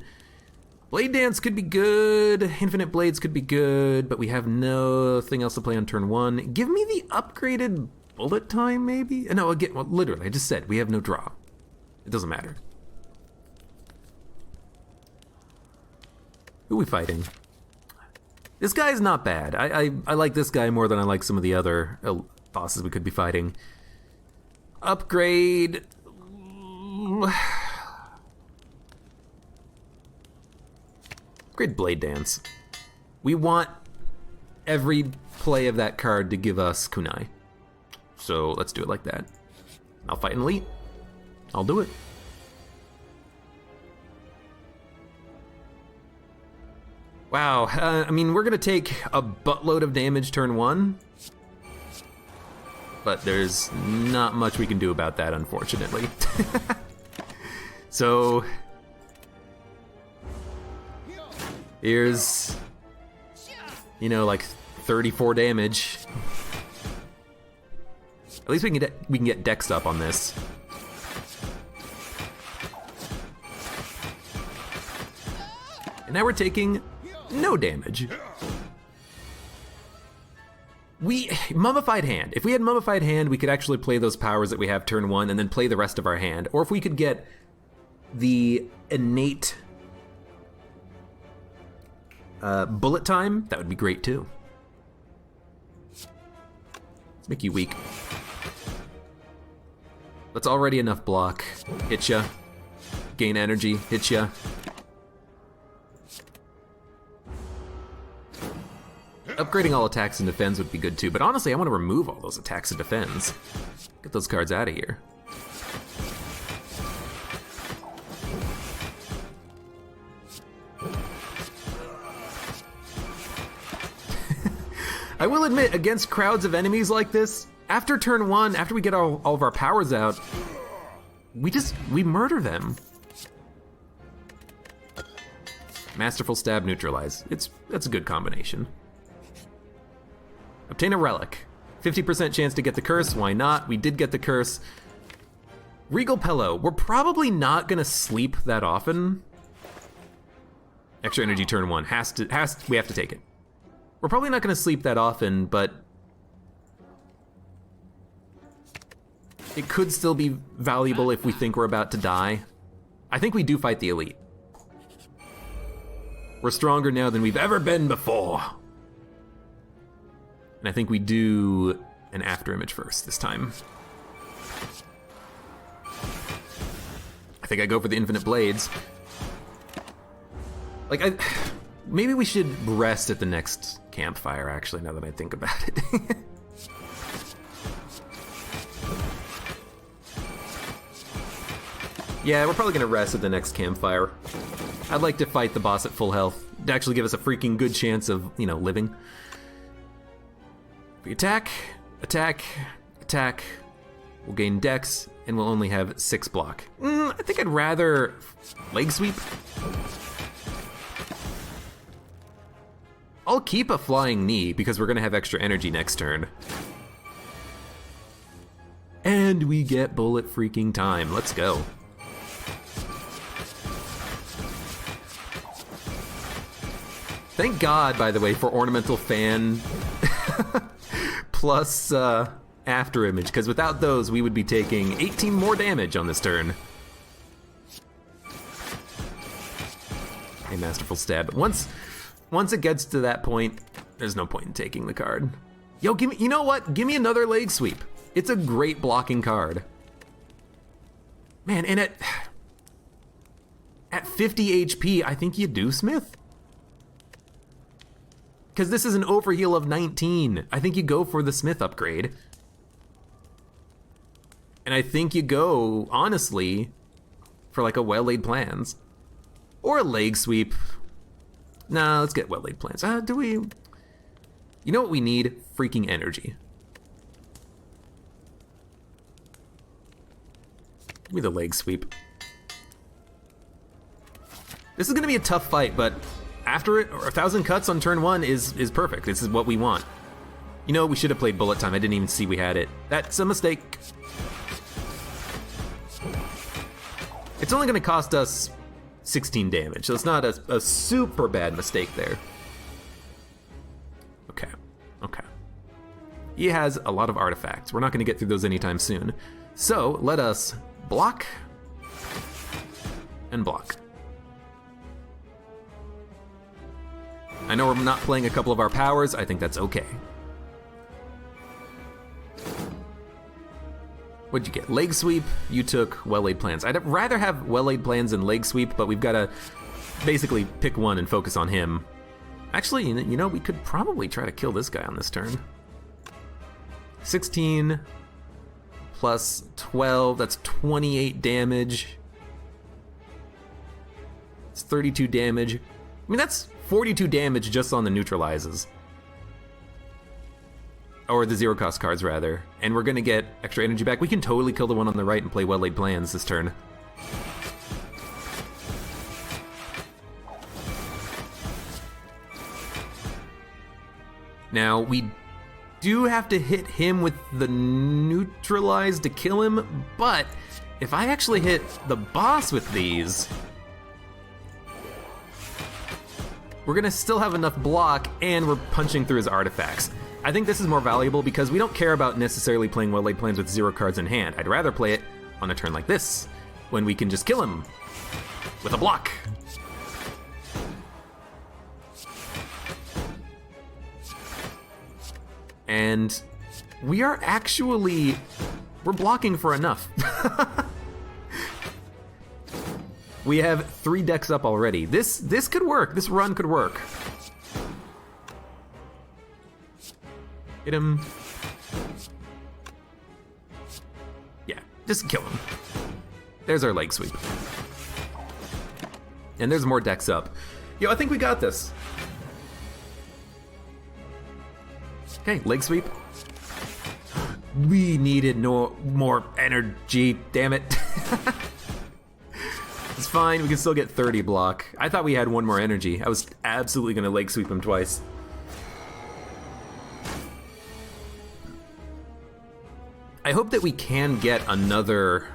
Blade Dance could be good, Infinite Blades could be good, but we have nothing else to play on turn 1. Give me the upgraded bullet time, maybe? No, again, well, literally, I just said we have no draw. It doesn't matter. Who are we fighting? This guy's not bad. I like this guy more than I like some of the other bosses we could be fighting. Upgrade. Upgrade Blade Dance. We want every play of that card to give us kunai. So let's do it like that. I'll fight an elite. I'll do it. Wow, I mean, we're gonna take a buttload of damage turn 1, but there's not much we can do about that, unfortunately. So, here's, you know, like 34 damage. At least we can get dex up on this. And now we're taking no damage. Mummified Hand. If we had Mummified Hand, we could actually play those powers that we have turn 1 and then play the rest of our hand. Or if we could get the innate bullet time, that would be great too. Let's make you weak. That's already enough block. Hit ya. Gain energy. Hit ya. Upgrading all attacks and defense would be good too, but honestly, I want to remove all those attacks and defense. Get those cards out of here. I will admit, against crowds of enemies like this, after turn 1, after we get all of our powers out, we murder them. Masterful Stab, Neutralize. That's a good combination. Obtain a relic. 50% chance to get the curse, why not? We did get the curse. Regal Pillow. We're probably not gonna sleep that often. Extra energy turn 1. We have to take it. We're probably not gonna sleep that often, but it could still be valuable if we think we're about to die. I think we do fight the elite. We're stronger now than we've ever been before. And I think we do an after image first this time. I think I go for the infinite blades. Like, maybe we should rest at the next campfire, actually, now that I think about it. Yeah, we're probably gonna rest at the next campfire. I'd like to fight the boss at full health, to actually give us a freaking good chance of, you know, living. We attack, attack, attack. We'll gain dex, and we'll only have 6 block. I think I'd rather leg sweep. I'll keep a flying knee because we're gonna have extra energy next turn. And we get bullet freaking time. Let's go. Thank God, by the way, for Ornamental Fan plus After Image, because without those, we would be taking 18 more damage on this turn. A Masterful Stab. Once it gets to that point, there's no point in taking the card. Yo, you know what? Give me another leg sweep. It's a great blocking card. Man, and at 50 HP, I think you do Smith. Because this is an overheal of 19. I think you go for the Smith upgrade. And I think you go, honestly, for like a well-laid plans. Or a leg sweep. Nah, let's get well-laid plans. Do we? You know what we need? Freaking energy. Give me the leg sweep. This is gonna be a tough fight, but after it, 1,000 cuts on turn 1 is perfect. This is what we want. You know, we should have played bullet time. I didn't even see we had it. That's a mistake. It's only gonna cost us 16 damage, so it's not a super bad mistake there. Okay, okay. He has a lot of artifacts. We're not gonna get through those anytime soon. So let us block and block. I know we're not playing a couple of our powers. I think that's okay. What'd you get? Leg sweep. You took well-laid plans. I'd rather have well-laid plans than leg sweep, but we've got to basically pick one and focus on him. Actually, you know, we could probably try to kill this guy on this turn. 16 plus 12, that's 28 damage. It's 32 damage. I mean, that's 42 damage just on the neutralizes. Or the zero cost cards, rather. And we're gonna get extra energy back. We can totally kill the one on the right and play well-laid plans this turn. Now, we do have to hit him with the neutralize to kill him, but if I actually hit the boss with these, we're gonna still have enough block and we're punching through his artifacts. I think this is more valuable because we don't care about necessarily playing well-laid plans with 0 cards in hand. I'd rather play it on a turn like this, when we can just kill him with a block. And we're blocking for enough. We have 3 decks up already. This could work, this run could work. Hit him. Yeah, just kill him. There's our leg sweep. And there's more decks up. Yo, I think we got this. Okay, leg sweep. We needed no more energy, damn it. It's fine, we can still get 30 block. I thought we had 1 more energy. I was absolutely gonna leg sweep him twice. I hope that we can get another...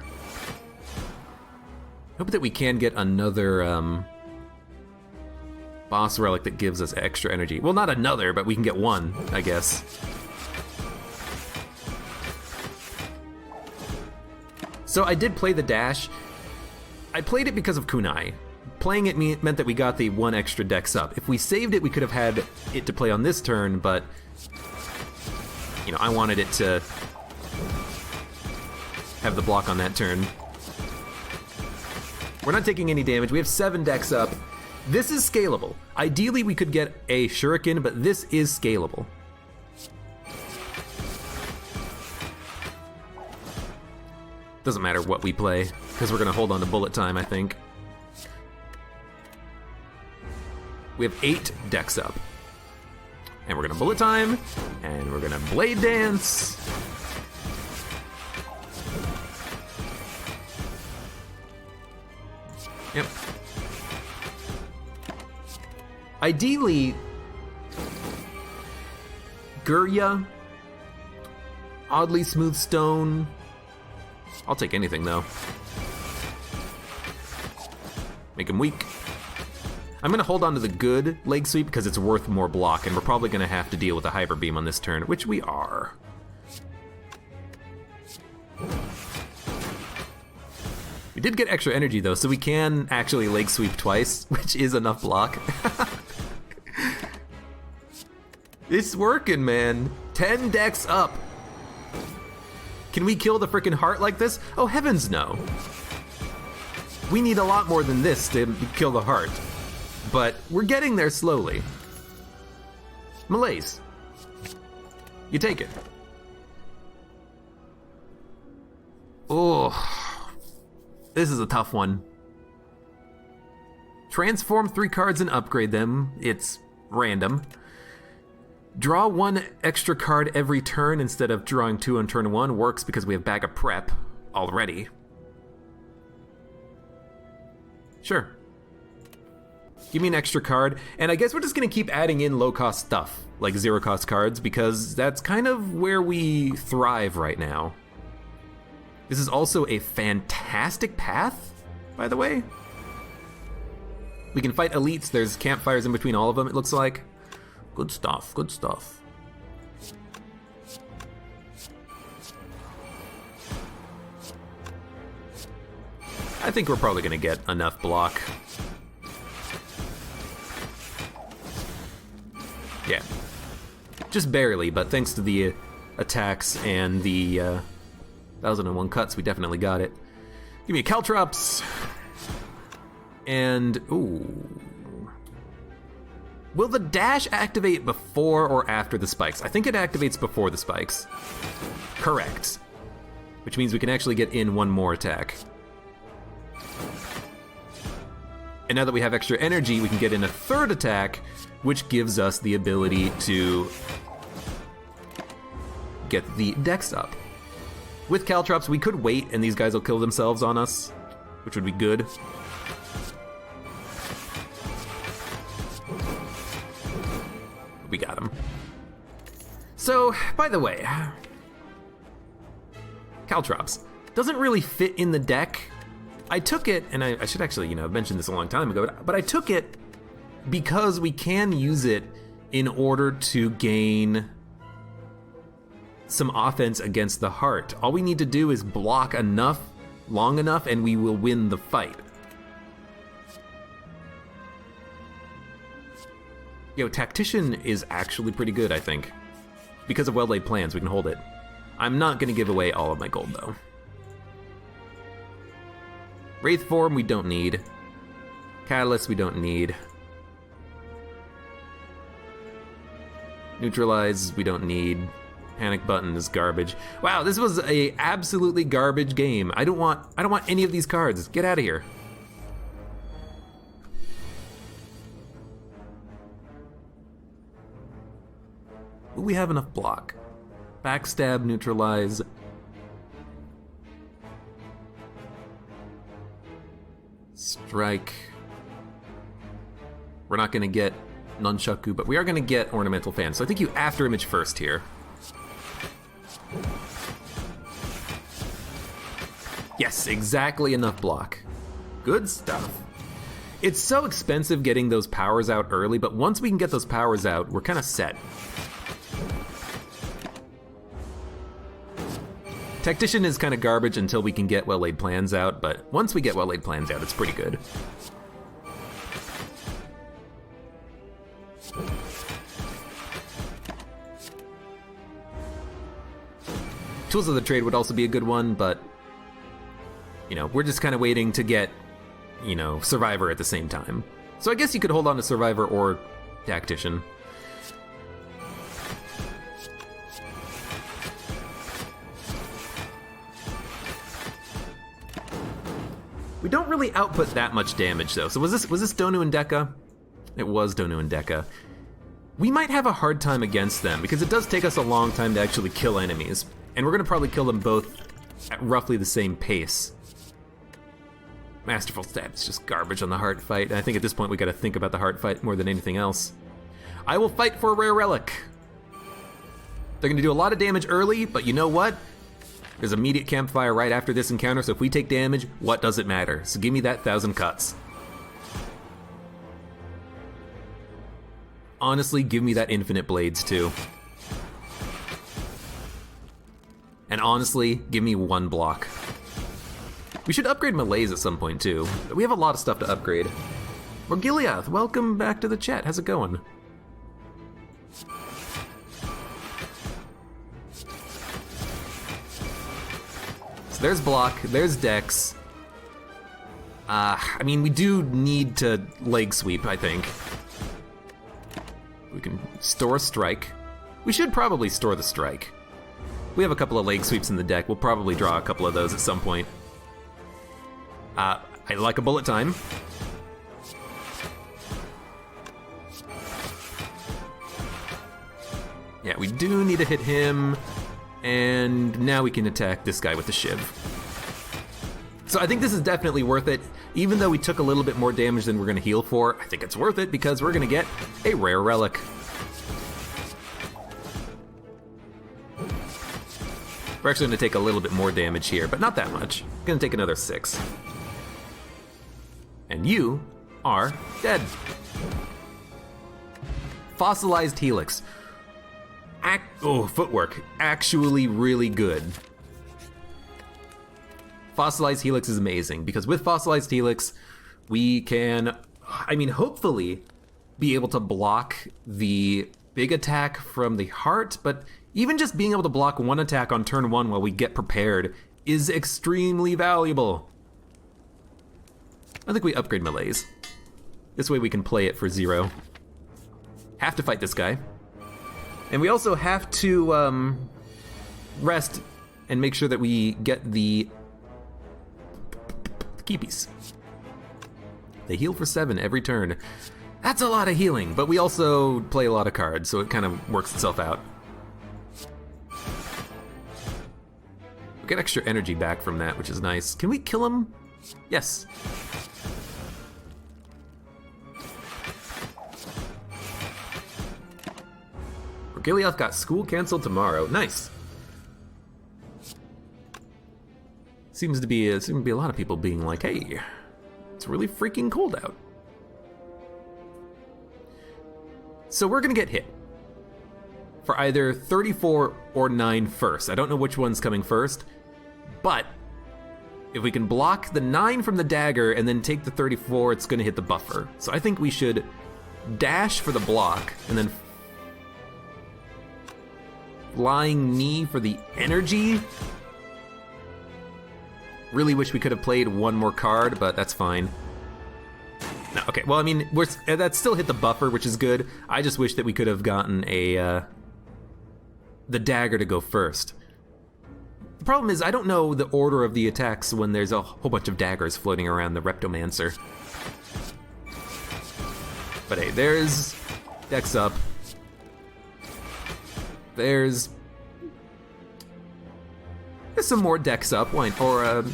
boss relic that gives us extra energy. Well, not another, but we can get 1, I guess. So I did play the dash. I played it because of Kunai. Playing it meant that we got the 1 extra dex up. If we saved it, we could have had it to play on this turn, but you know, I wanted it to have the block on that turn. We're not taking any damage. We have 7 decks up. This is scalable. Ideally, we could get a shuriken, but this is scalable. Doesn't matter what we play, because we're gonna hold on to bullet time, I think. We have 8 decks up. And we're gonna bullet time, and we're gonna blade dance. Yep. Ideally, Gurya, oddly smooth stone. I'll take anything though. Make him weak. I'm gonna hold on to the good leg sweep because it's worth more block, and we're probably gonna have to deal with a hyper beam on this turn, which we are. We did get extra energy though, so we can actually leg sweep twice, which is enough block. It's working, man. 10 decks up. Can we kill the frickin' heart like this? Oh, heavens no. We need a lot more than this to kill the heart. But we're getting there slowly. Malaise. You take it. Oh, this is a tough one. Transform 3 cards and upgrade them. It's random. Draw 1 extra card every turn instead of drawing 2 on turn 1 works because we have backup prep already. Sure. Give me an extra card, and I guess we're just gonna keep adding in low-cost stuff, like 0-cost cards, because that's kind of where we thrive right now. This is also a fantastic path, by the way. We can fight elites, there's campfires in between all of them, it looks like. Good stuff, good stuff. I think we're probably gonna get enough block. Yeah. Just barely, but thanks to the attacks and the 1001 cuts, we definitely got it. Give me a Caltrops. And, ooh. Will the dash activate before or after the spikes? I think it activates before the spikes. Correct. Which means we can actually get in 1 more attack. And now that we have extra energy, we can get in a 3rd attack, which gives us the ability to get the dex up. With Caltrops, we could wait and these guys will kill themselves on us, which would be good. We got him. So, by the way, Caltrops doesn't really fit in the deck. I took it, and I should actually, you know, have mentioned this a long time ago, but I took it because we can use it in order to gain some offense against the heart. All we need to do is block enough, long enough, and we will win the fight. Yo, Tactician is actually pretty good, I think. Because of well-laid plans, we can hold it. I'm not gonna give away all of my gold, though. Wraith Form, we don't need. Catalyst, we don't need. Neutralize, we don't need. Panic Button is garbage. Wow, this was a absolutely garbage game. I don't want any of these cards. Get out of here. Will we have enough block? Backstab, neutralize. Strike. We're not gonna get Nunchaku, but we are gonna get Ornamental Fan. So I think you after image first here. Yes, exactly enough block. Good stuff. It's so expensive getting those powers out early, but once we can get those powers out, we're kind of set. Tactician is kind of garbage until we can get well-laid plans out, but once we get well-laid plans out, it's pretty good. Tools of the Trade would also be a good one, but, you know, we're just kind of waiting to get, you know, Survivor at the same time. So I guess you could hold on to Survivor or Tactician. We don't really output that much damage, though. So was this Donu and Deka? It was Donu and Deka. We might have a hard time against them, because it does take us a long time to actually kill enemies. And we're gonna probably kill them both at roughly the same pace. Masterful Stab is just garbage on the heart fight, and I think at this point we gotta think about the heart fight more than anything else. I will fight for a rare relic. They're gonna do a lot of damage early, but you know what? There's immediate campfire right after this encounter, so if we take damage, what does it matter? So give me that 1,000 cuts. Honestly, give me that infinite blades too. And honestly, give me one block. We should upgrade Malaise at some point too. We have a lot of stuff to upgrade. Morgiliath, welcome back to the chat. How's it going? So there's block, there's Dex. I mean, we do need to leg sweep, I think. We can store a strike. We should probably store the strike. We have a couple of leg sweeps in the deck. We'll probably draw a couple of those at some point. I like a bullet time. Yeah, we do need to hit him. And now we can attack this guy with the Shiv. So I think this is definitely worth it. Even though we took a little bit more damage than we're gonna heal for, I think it's worth it because we're gonna get a rare relic. We're actually gonna take a little bit more damage here, but not that much. We're gonna take another 6. And you are dead. Fossilized Helix. Footwork. Actually really good. Fossilized Helix is amazing, because with Fossilized Helix, we can, I mean, hopefully be able to block the big attack from the heart, but even just being able to block one attack on turn 1 while we get prepared is extremely valuable. I think we upgrade Malaise. This way we can play it for 0. Have to fight this guy. And we also have to rest and make sure that we get the keepies. They heal for 7 every turn. That's a lot of healing, but we also play a lot of cards, so it kind of works itself out. We get extra energy back from that, which is nice. Can we kill him? Yes. Gilioth got school canceled tomorrow. Nice. Seems to be a lot of people being like, hey, it's really freaking cold out. So we're gonna get hit for either 34 or 9 first. I don't know which one's coming first, but if we can block the 9 from the dagger and then take the 34, it's gonna hit the buffer. So I think we should dash for the block and then flying knee for the energy. Really wish we could have played one more card, but that's fine. No, okay, well, I mean, that still hit the buffer, which is good. I just wish that we could have gotten the dagger to go first. The problem is I don't know the order of the attacks when there's a whole bunch of daggers floating around the Reptomancer. But hey, there's Dex up. There's some more Dex up, or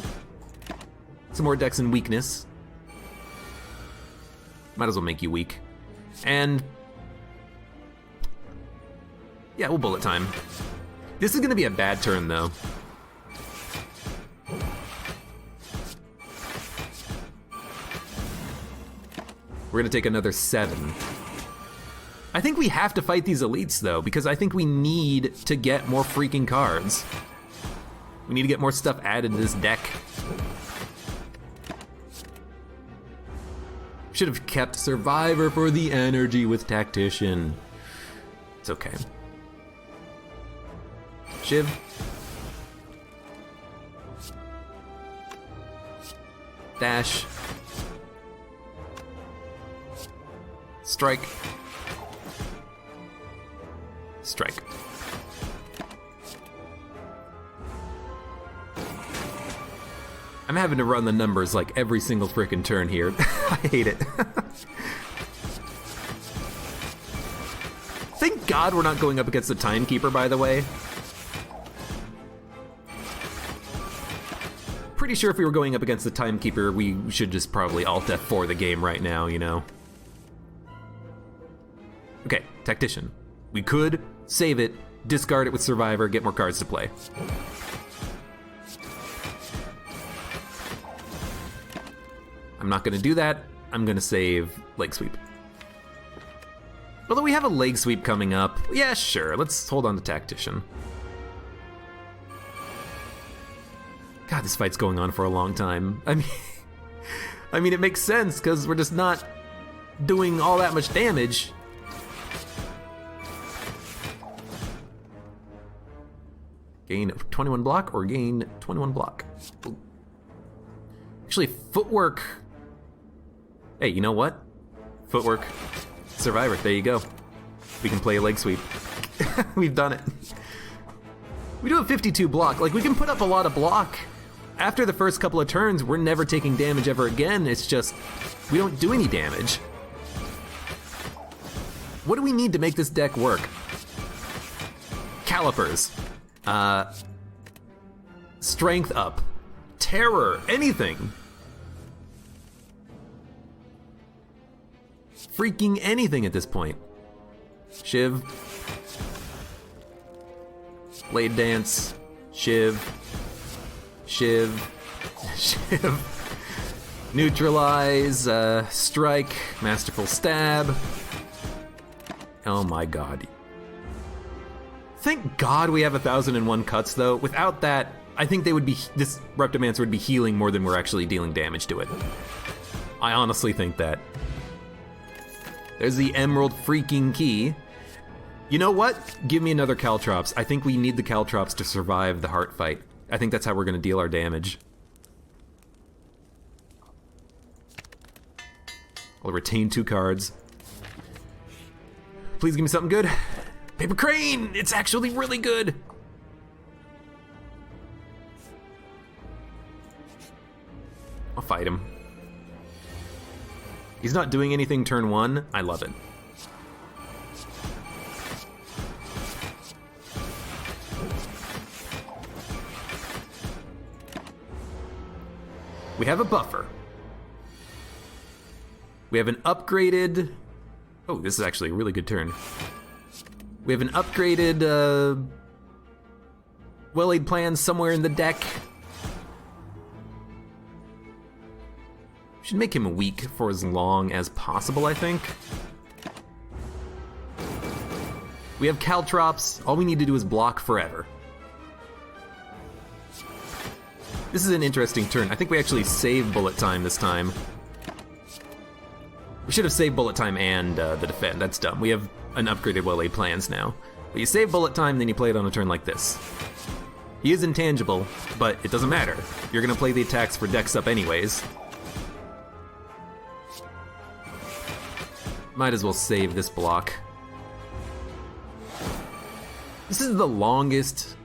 some more Dex and weakness. Might as well make you weak. And yeah, we'll bullet time. This is gonna be a bad turn though. We're gonna take another 7. I think we have to fight these elites though, because I think we need to get more freaking cards. We need to get more stuff added to this deck. Should have kept Survivor for the energy with Tactician. It's okay. Shiv. Dash. Strike. Strike. I'm having to run the numbers like every single frickin' turn here. I hate it. Thank God we're not going up against the Timekeeper, by the way. Pretty sure if we were going up against the Timekeeper, we should just probably Alt F4 the game right now, you know? Okay, Tactician. We could save it, discard it with Survivor, get more cards to play. I'm not gonna do that. I'm gonna save Leg Sweep. Although we have a Leg Sweep coming up. Yeah, sure, let's hold on to Tactician. God, this fight's going on for a long time. I mean, it makes sense, because we're just not doing all that much damage. Gain 21 block or gain 21 block? Actually, footwork. Hey, you know what? Footwork. Survivor, there you go. We can play a leg sweep. We've done it. We do have 52 block. Like, we can put up a lot of block. After the first couple of turns, we're never taking damage ever again. It's just, we don't do any damage. What do we need to make this deck work? Calipers. Strength up. Terror. Anything. Freaking anything at this point. Shiv. Blade Dance. Shiv. Shiv. Shiv. Neutralize. Strike. Masterful Stab. Oh my god. Thank God we have 1001 cuts though. Without that, I think they would be, this Reptomancer would be healing more than we're actually dealing damage to it. I honestly think that. There's the Emerald freaking Key. You know what? Give me another Caltrops. I think we need the Caltrops to survive the heart fight. I think that's how we're gonna deal our damage. I'll retain 2 cards. Please give me something good. Paper Crane! It's actually really good! I'll fight him. He's not doing anything turn 1. I love it. We have a buffer. We have an upgraded... Oh, this is actually a really good turn. We have an upgraded well-laid plan somewhere in the deck. Should make him weak for as long as possible, I think. We have Caltrops. All we need to do is block forever. This is an interesting turn. I think we actually save bullet time this time. We should have saved bullet time and the defend. That's dumb. We have an upgraded well-laid plans now. But you save bullet time, then you play it on a turn like this. He is intangible, but it doesn't matter. You're gonna play the attacks for decks up anyways. Might as well save this block. This is the longest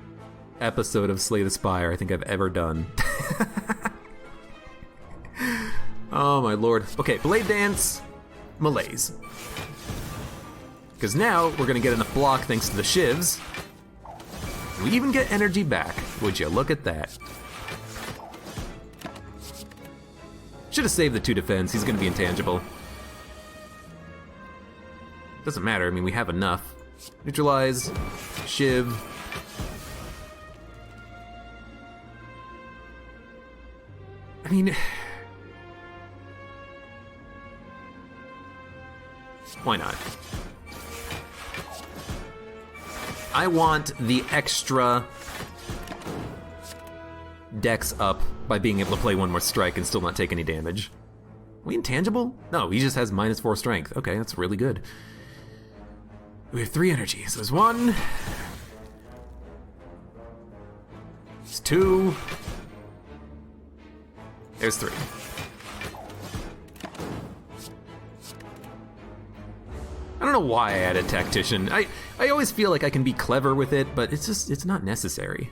episode of Slay the Spire I think I've ever done. Oh my lord. Okay, Blade Dance, Malaise. Because now we're gonna get enough block thanks to the shivs. We even get energy back. Would you look at that? Should have saved the 2 defense. He's gonna be intangible. Doesn't matter, I mean, we have enough. Neutralize, shiv. I mean, why not? I want the extra dex up by being able to play 1 more strike and still not take any damage. Are we intangible? No, he just has -4 strength. Okay, that's really good. We have 3 energy. So there's 1. There's 2. There's 3. I don't know why I added Tactician. I always feel like I can be clever with it, but it's not necessary.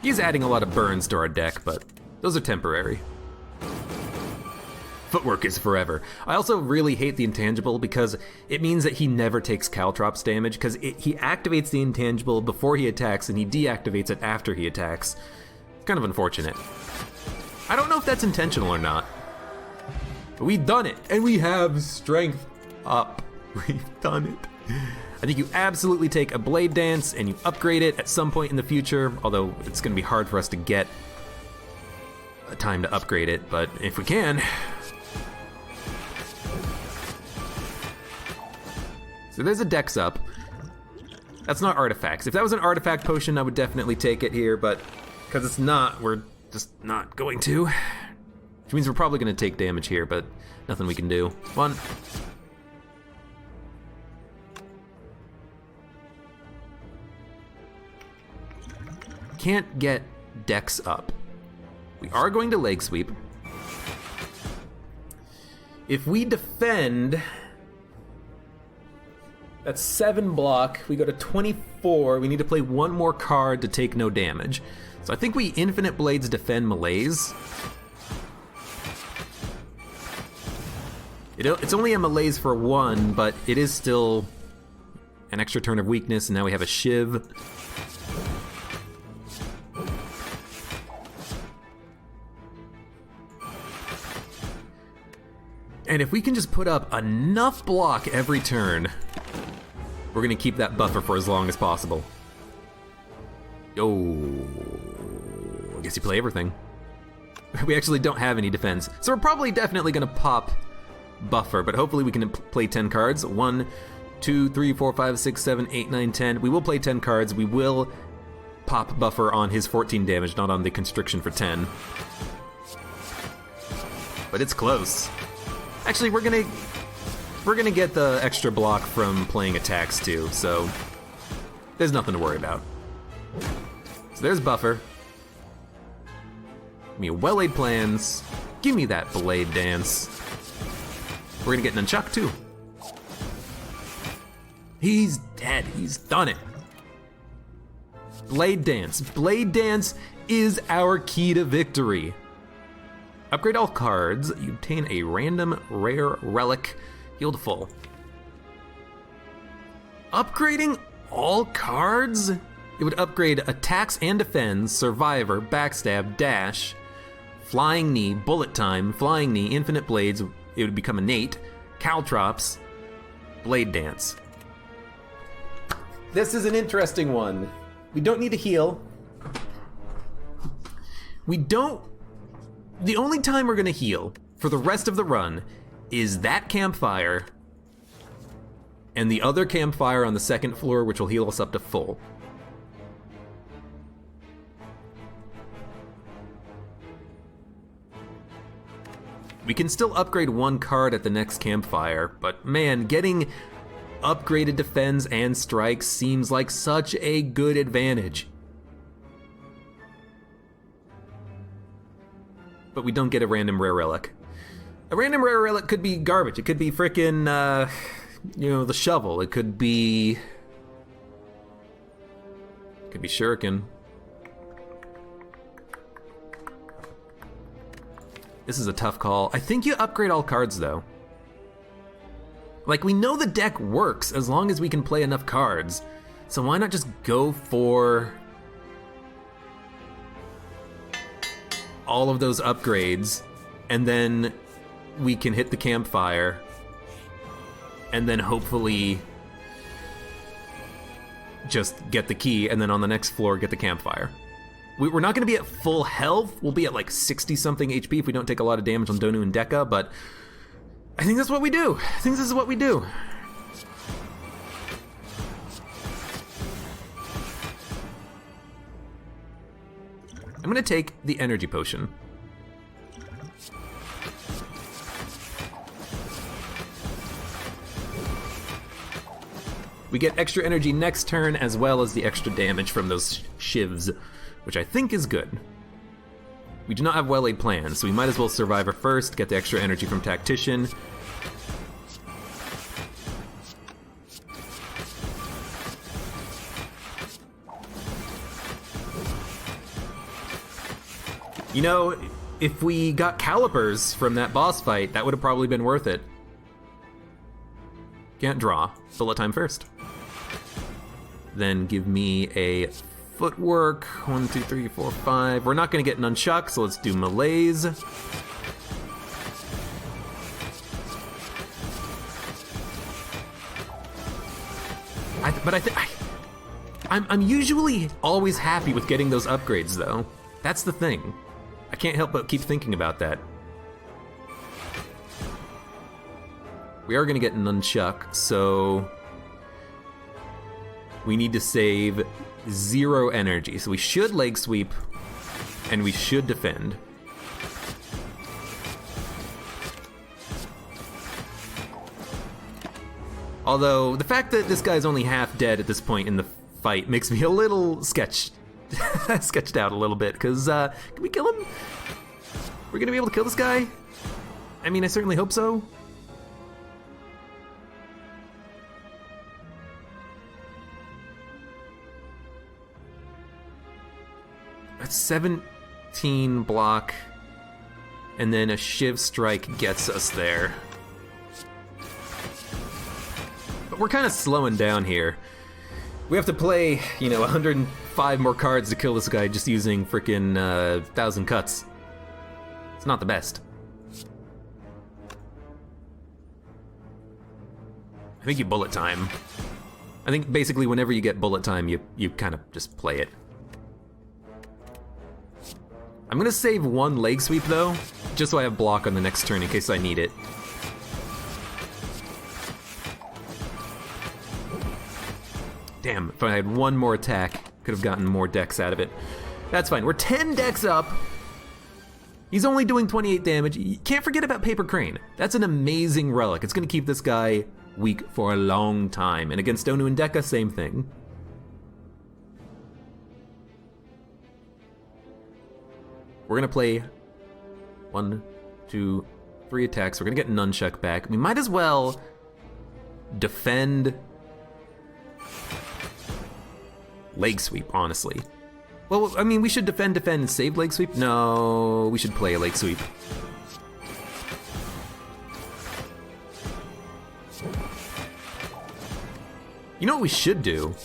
He's adding a lot of burns to our deck, but those are temporary. Footwork is forever. I also really hate the intangible because it means that he never takes Caltrops damage, because he activates the intangible before he attacks and he deactivates it after he attacks. It's kind of unfortunate. I don't know if that's intentional or not, but we've done it, and we have strength up. We've done it. I think you absolutely take a Blade Dance and you upgrade it at some point in the future, although it's going to be hard for us to get a time to upgrade it, but if we can. So there's a dex up. That's not artifacts. If that was an artifact potion, I would definitely take it here, but because it's not, we're just not going to. Which means we're probably going to take damage here, but nothing we can do. 1. Can't get dex up. We are going to leg sweep. If we defend, that's 7 block. We go to 24. We need to play 1 more card to take no damage. So I think we Infinite Blades defend Malaise. It's only a Malaise for 1, but it is still an extra turn of weakness, and now we have a Shiv. And if we can just put up enough block every turn, we're gonna keep that buffer for as long as possible. Oh, I guess you play everything. We actually don't have any defense, so we're probably definitely gonna pop buffer, but hopefully we can play 10 cards. 1, 2, 3, 4, 5, 6, 7, 8, 9, 10. We will play 10 cards. We will pop buffer on his 14 damage, not on the constriction for 10. But it's close. Actually, we're gonna get the extra block from playing attacks too, so there's nothing to worry about. So there's buffer. Give me well-laid plans. Give me that Blade Dance. We're gonna get Nunchuck too. He's dead. He's done it. Blade Dance. Blade Dance is our key to victory. Upgrade all cards. You obtain a random rare relic. Healed full. Upgrading all cards? It would upgrade attacks and defends, survivor, backstab, dash, Flying Knee, Bullet Time, Flying Knee, Infinite Blades, it would become innate, Caltrops, Blade Dance. This is an interesting one. We don't need to heal. The only time we're gonna heal for the rest of the run is that campfire and the other campfire on the second floor, which will heal us up to full. We can still upgrade one card at the next campfire, but man, getting upgraded defense and strikes seems like such a good advantage. But we don't get a random rare relic. A random rare relic could be garbage. It could be frickin', the shovel. It could be shuriken. This is a tough call. I think you upgrade all cards, though. Like, we know the deck works as long as we can play enough cards. So why not just go for all of those upgrades, and then we can hit the campfire, and then hopefully just get the key, and then on the next floor get the campfire. We're not going to be at full health. We'll be at like 60-something HP if we don't take a lot of damage on Donu and Deka, but I think that's what we do. I think this is what we do. I'm going to take the energy potion. We get extra energy next turn, as well as the extra damage from those shivs, which I think is good. We do not have well-laid plans, so we might as well Survivor first, get the extra energy from Tactician. You know, if we got Calipers from that boss fight, that would have probably been worth it. Can't draw. Bullet time first. Then give me a footwork. 1, 2, 3, 4, 5. We're not going to get Nunchuck, so let's do Malaise. I'm usually always happy with getting those upgrades, though. That's the thing. I can't help but keep thinking about that. We are going to get Nunchuck, so we need to save 0 energy. So we should leg sweep, and we should defend. Although, the fact that this guy's only half dead at this point in the fight makes me a little sketched out a little bit, because, can we kill him? We're gonna be able to kill this guy? I mean, I certainly hope so. That's 17 block, and then a Shiv Strike gets us there. But we're kind of slowing down here. We have to play, 105 more cards to kill this guy just using frickin' 1,000 cuts. It's not the best. I think you bullet time. I think basically whenever you get bullet time, you kind of just play it. I'm gonna save 1 leg sweep though, just so I have block on the next turn in case I need it. Damn, if I had 1 more attack, could have gotten more decks out of it. That's fine, we're 10 decks up. He's only doing 28 damage. You can't forget about Paper Crane. That's an amazing relic. It's gonna keep this guy weak for a long time. And against Donu and Deka, same thing. We're gonna play 1, 2, 3 attacks. We're gonna get Nunchuck back. We might as well defend leg sweep, honestly. Well, I mean, we should defend, and save leg sweep? No, we should play a leg sweep. You know what we should do?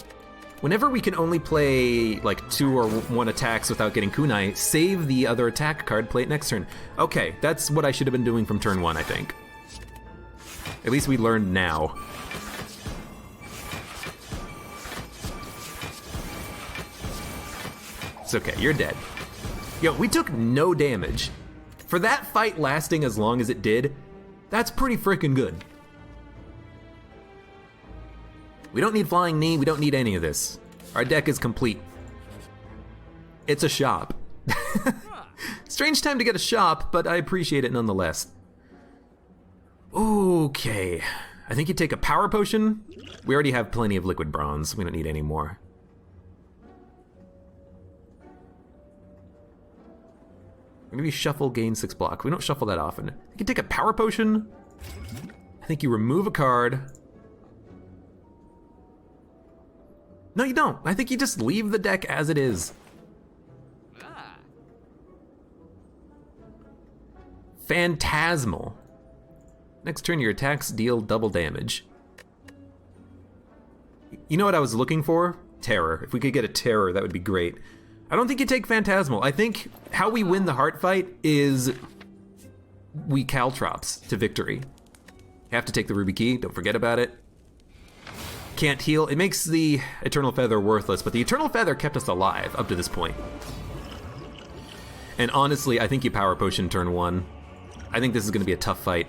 Whenever we can only play like 2 or 1 attacks without getting kunai, save the other attack card, play it next turn. Okay, that's what I should have been doing from turn 1, I think. At least we learned now. It's okay, you're dead. Yo, we took no damage. For that fight lasting as long as it did, that's pretty freaking good. We don't need Flying Knee, we don't need any of this. Our deck is complete. It's a shop. Strange time to get a shop, but I appreciate it nonetheless. Okay, I think you take a Power Potion. We already have plenty of Liquid Bronze, we don't need any more. Maybe shuffle, gain 6 block. We don't shuffle that often. You can take a Power Potion. I think you remove a card. No, you don't. I think you just leave the deck as it is. Phantasmal. Next turn, your attacks deal double damage. You know what I was looking for? Terror. If we could get a Terror, that would be great. I don't think you take Phantasmal. I think how we win the heart fight is we Caltrops to victory. You have to take the Ruby Key, don't forget about it. Can't heal. It makes the Eternal Feather worthless, but the Eternal Feather kept us alive up to this point. And honestly, I think you Power Potion turn 1. I think this is going to be a tough fight.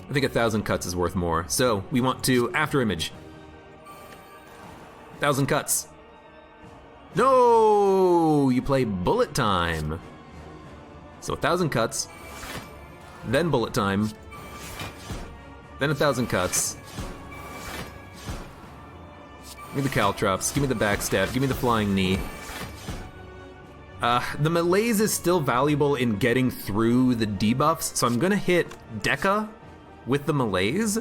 I think 1,000 cuts is worth more. So we want to After Image. 1,000 cuts. No, you play Bullet Time. So 1,000 cuts, then Bullet Time, then 1,000 cuts. Give me the Caltrops, give me the Backstab, give me the Flying Knee. The Malaise is still valuable in getting through the debuffs, so I'm gonna hit Deca with the Malaise,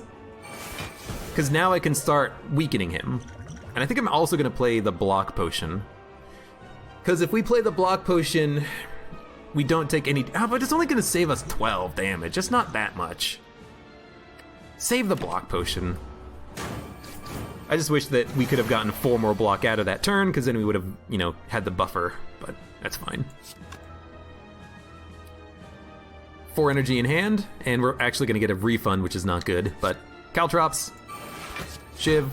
because now I can start weakening him. And I think I'm also gonna play the Block Potion. Because if we play the Block Potion, we don't take any, but it's only gonna save us 12 damage, it's not that much. Save the Block Potion. I just wish that we could have gotten 4 more block out of that turn, because then we would have, you know, had the buffer, but that's fine. 4 energy in hand, and we're actually gonna get a refund, which is not good, but Caltrops, Shiv,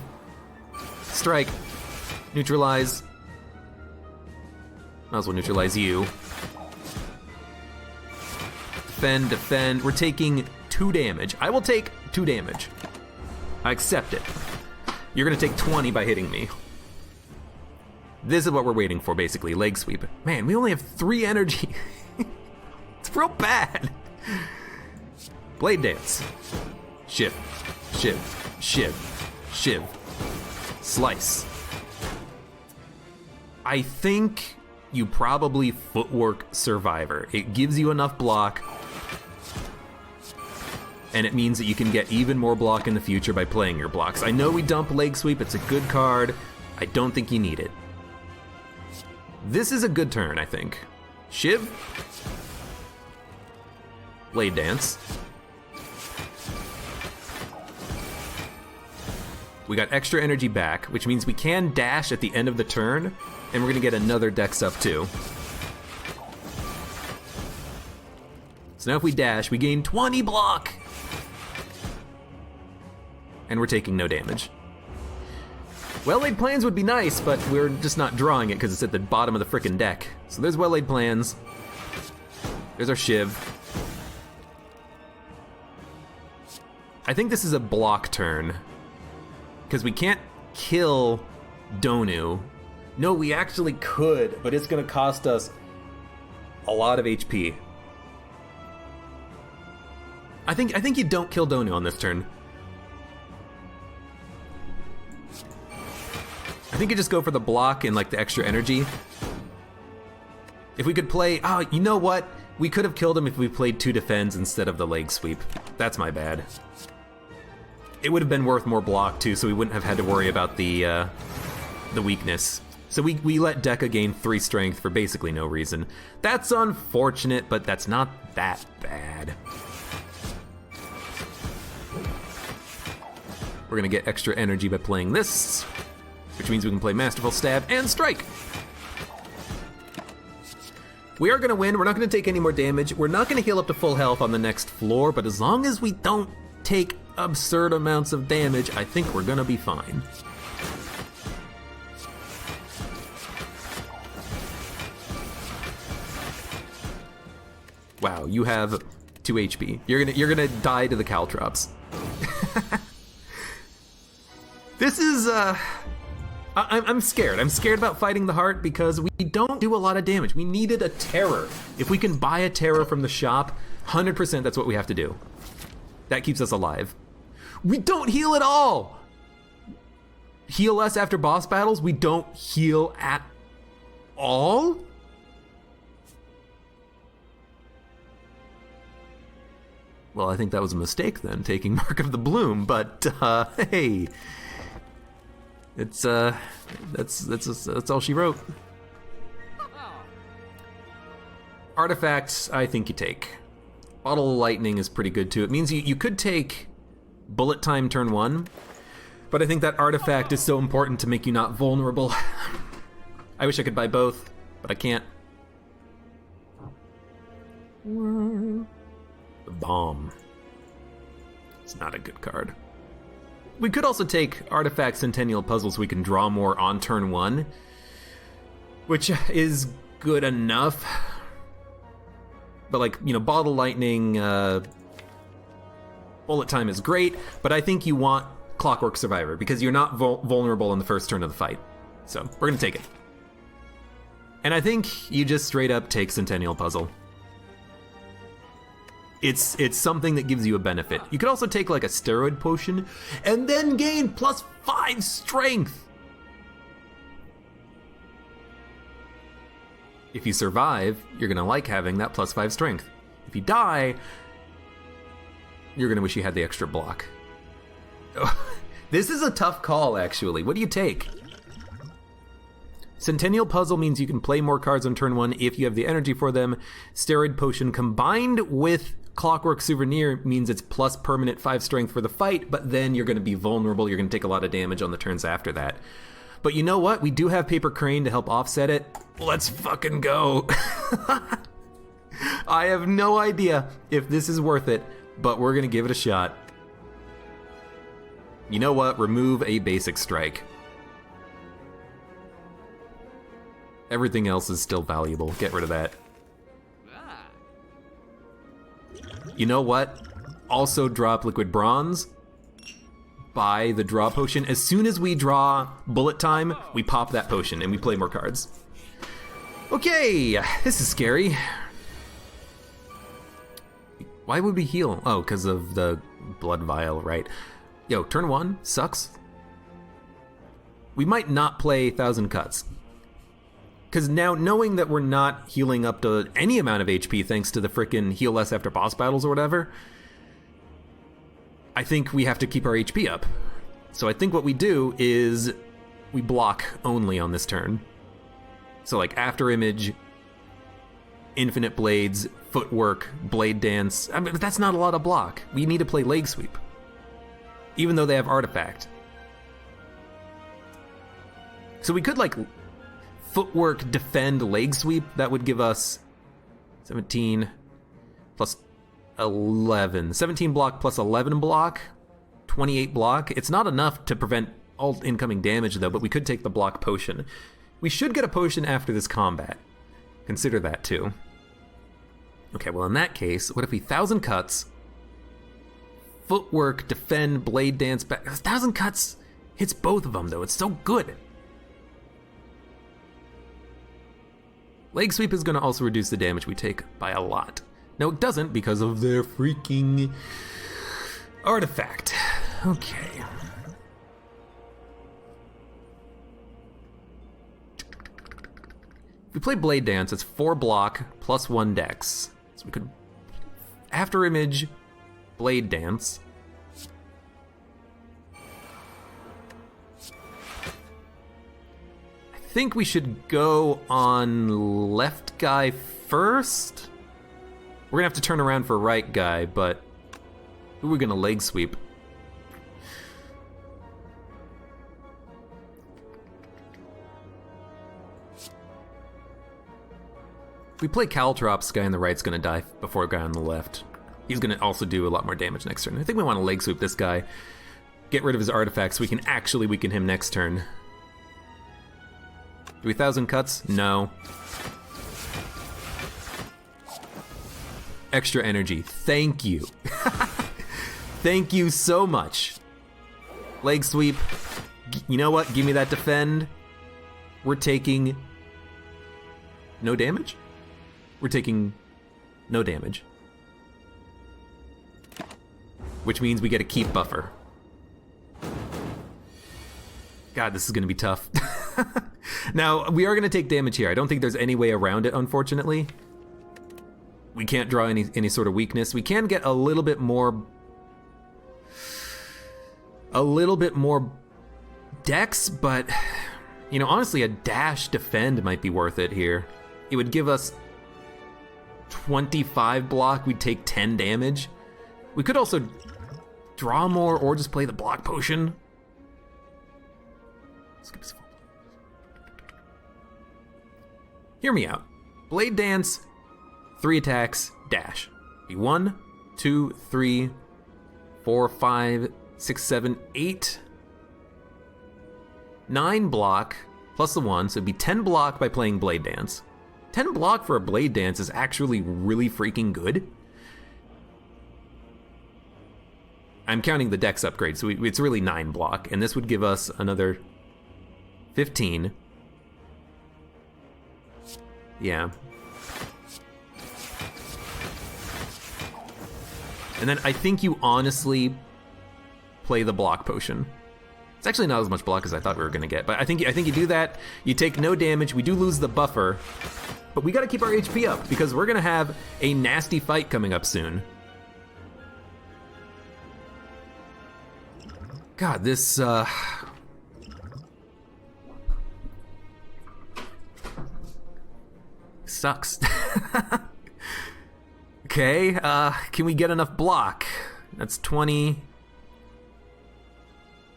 Strike, Neutralize. Might as well neutralize you. Defend, defend. We're taking 2 damage. I will take 2 damage. I accept it. You're gonna take 20 by hitting me. This is what we're waiting for, basically, leg sweep. Man, we only have 3 energy. It's real bad. Blade Dance. Shiv, Shiv, Shiv, Shiv. Slice. I think you probably Footwork Survivor. It gives you enough block, and it means that you can get even more block in the future by playing your blocks. I know we dump Leg Sweep, it's a good card. I don't think you need it. This is a good turn, I think. Shiv. Blade Dance. We got extra energy back, which means we can dash at the end of the turn, and we're gonna get another dex up too. So now if we dash, we gain 20 block! And we're taking no damage. Well-laid plans would be nice, but we're just not drawing it because it's at the bottom of the frickin' deck. So there's well-laid plans. There's our Shiv. I think this is a block turn, because we can't kill Donu. No, we actually could, but it's gonna cost us a lot of HP. I think you don't kill Donu on this turn. I think you just go for the block and like the extra energy. If we could play, oh, you know what? We could have killed him if we played 2 defends instead of the leg sweep. That's my bad. It would have been worth more block too, so we wouldn't have had to worry about the weakness. So we let Deca gain 3 strength for basically no reason. That's unfortunate, but that's not that bad. We're gonna get extra energy by playing this, which means we can play Masterful Stab and Strike. We are gonna win, we're not gonna take any more damage, we're not gonna heal up to full health on the next floor, but as long as we don't take absurd amounts of damage, I think we're gonna be fine. Wow, you have 2 HP. You're gonna die to the Caltrops. This is I'm scared. I'm scared about fighting the heart because we don't do a lot of damage. We needed a terror. If we can buy a terror from the shop, 100% that's what we have to do. That keeps us alive. We don't heal at all. Heal less after boss battles? We don't heal at all? Well, I think that was a mistake then, taking Mark of the Bloom, but hey. It's that's all she wrote. Artifacts, I think you take. Bottle of Lightning is pretty good too. It means you could take Bullet Time turn 1, but I think that artifact is so important to make you not vulnerable. I wish I could buy both, but I can't. The Bomb. It's not a good card. We could also take Artifact Centennial Puzzle so we can draw more on turn 1, which is good enough. But like, you know, Bottle Lightning, Bullet Time is great, but I think you want Clockwork Survivor because you're not vulnerable in the first turn of the fight. So we're gonna take it. And I think you just straight up take Centennial Puzzle. It's something that gives you a benefit. You could also take like a steroid potion and then gain +5 strength. If you survive, you're gonna like having that +5 strength. If you die, you're gonna wish you had the extra block. This is a tough call, actually. What do you take? Centennial Puzzle means you can play more cards on turn 1 if you have the energy for them. Steroid Potion combined with Clockwork Souvenir means it's plus permanent 5 strength for the fight, but then you're going to be vulnerable. You're going to take a lot of damage on the turns after that. But you know what? We do have Paper Crane to help offset it. Let's fucking go. I have no idea if this is worth it, but we're going to give it a shot. You know what? Remove a basic strike. Everything else is still valuable. Get rid of that. You know what? Also drop Liquid Bronze. Buy the draw potion. As soon as we draw Bullet Time, we pop that potion and we play more cards. Okay, this is scary. Why would we heal? Oh, because of the Blood Vial, right? Yo, turn 1 sucks. We might not play 1,000 Cuts. Because now, knowing that we're not healing up to any amount of HP thanks to the frickin' heal less after boss battles or whatever, I think we have to keep our HP up. So I think what we do is we block only on this turn. So like After Image, Infinite Blades, Footwork, Blade Dance. I mean, that's not a lot of block. We need to play Leg Sweep. Even though they have Artifact. So we could like Footwork, Defend, Leg Sweep. That would give us 17 plus 11. 17 block plus 11 block. 28 block. It's not enough to prevent all incoming damage though, but we could take the block potion. We should get a potion after this combat. Consider that too. Okay, well in that case, what if we 1,000 Cuts, Footwork, Defend, Blade Dance, back. 1,000 Cuts hits both of them though, it's so good. Leg Sweep is going to also reduce the damage we take by a lot. No, it doesn't because of their freaking artifact. Okay. If we play Blade Dance, it's 4 block plus 1 dex. So we could After Image, Blade Dance. I think we should go on left guy first. We're gonna have to turn around for right guy, but who are we gonna leg sweep? we play Caltrops, guy on the right's gonna die before guy on the left. He's gonna also do a lot more damage next turn. I think we want to leg sweep this guy. Get rid of his artifacts so we can actually weaken him next turn. Do we 1,000 cuts? No. Extra energy. Thank you. Thank you so much. Leg sweep. You know what? Give me that defend. We're taking no damage? We're taking no damage. Which means we get a keep buffer. God, this is gonna be tough. Now, we are gonna take damage here. I don't think there's any way around it, unfortunately. We can't draw any sort of weakness. We can get a little bit more dex, but you know, honestly, a dash defend might be worth it here. It would give us 25 block, we'd take 10 damage. We could also draw more or just play the block potion. Hear me out. Blade Dance, 3 attacks, dash. Be 1, 2, 3, 4, 5, 6, 7, 8, 9 block, plus the 1, so it'd be 10 block by playing Blade Dance. 10 block for a Blade Dance is actually really freaking good. I'm counting the dex upgrade, so it's really 9 block, and this would give us another 15. Yeah. And then I think you honestly play the block potion. It's actually not as much block as I thought we were gonna get, but I think you do that, you take no damage, we do lose the buffer, but we gotta keep our HP up because we're gonna have a nasty fight coming up soon. God, this, sucks. Okay, can we get enough block? That's 20.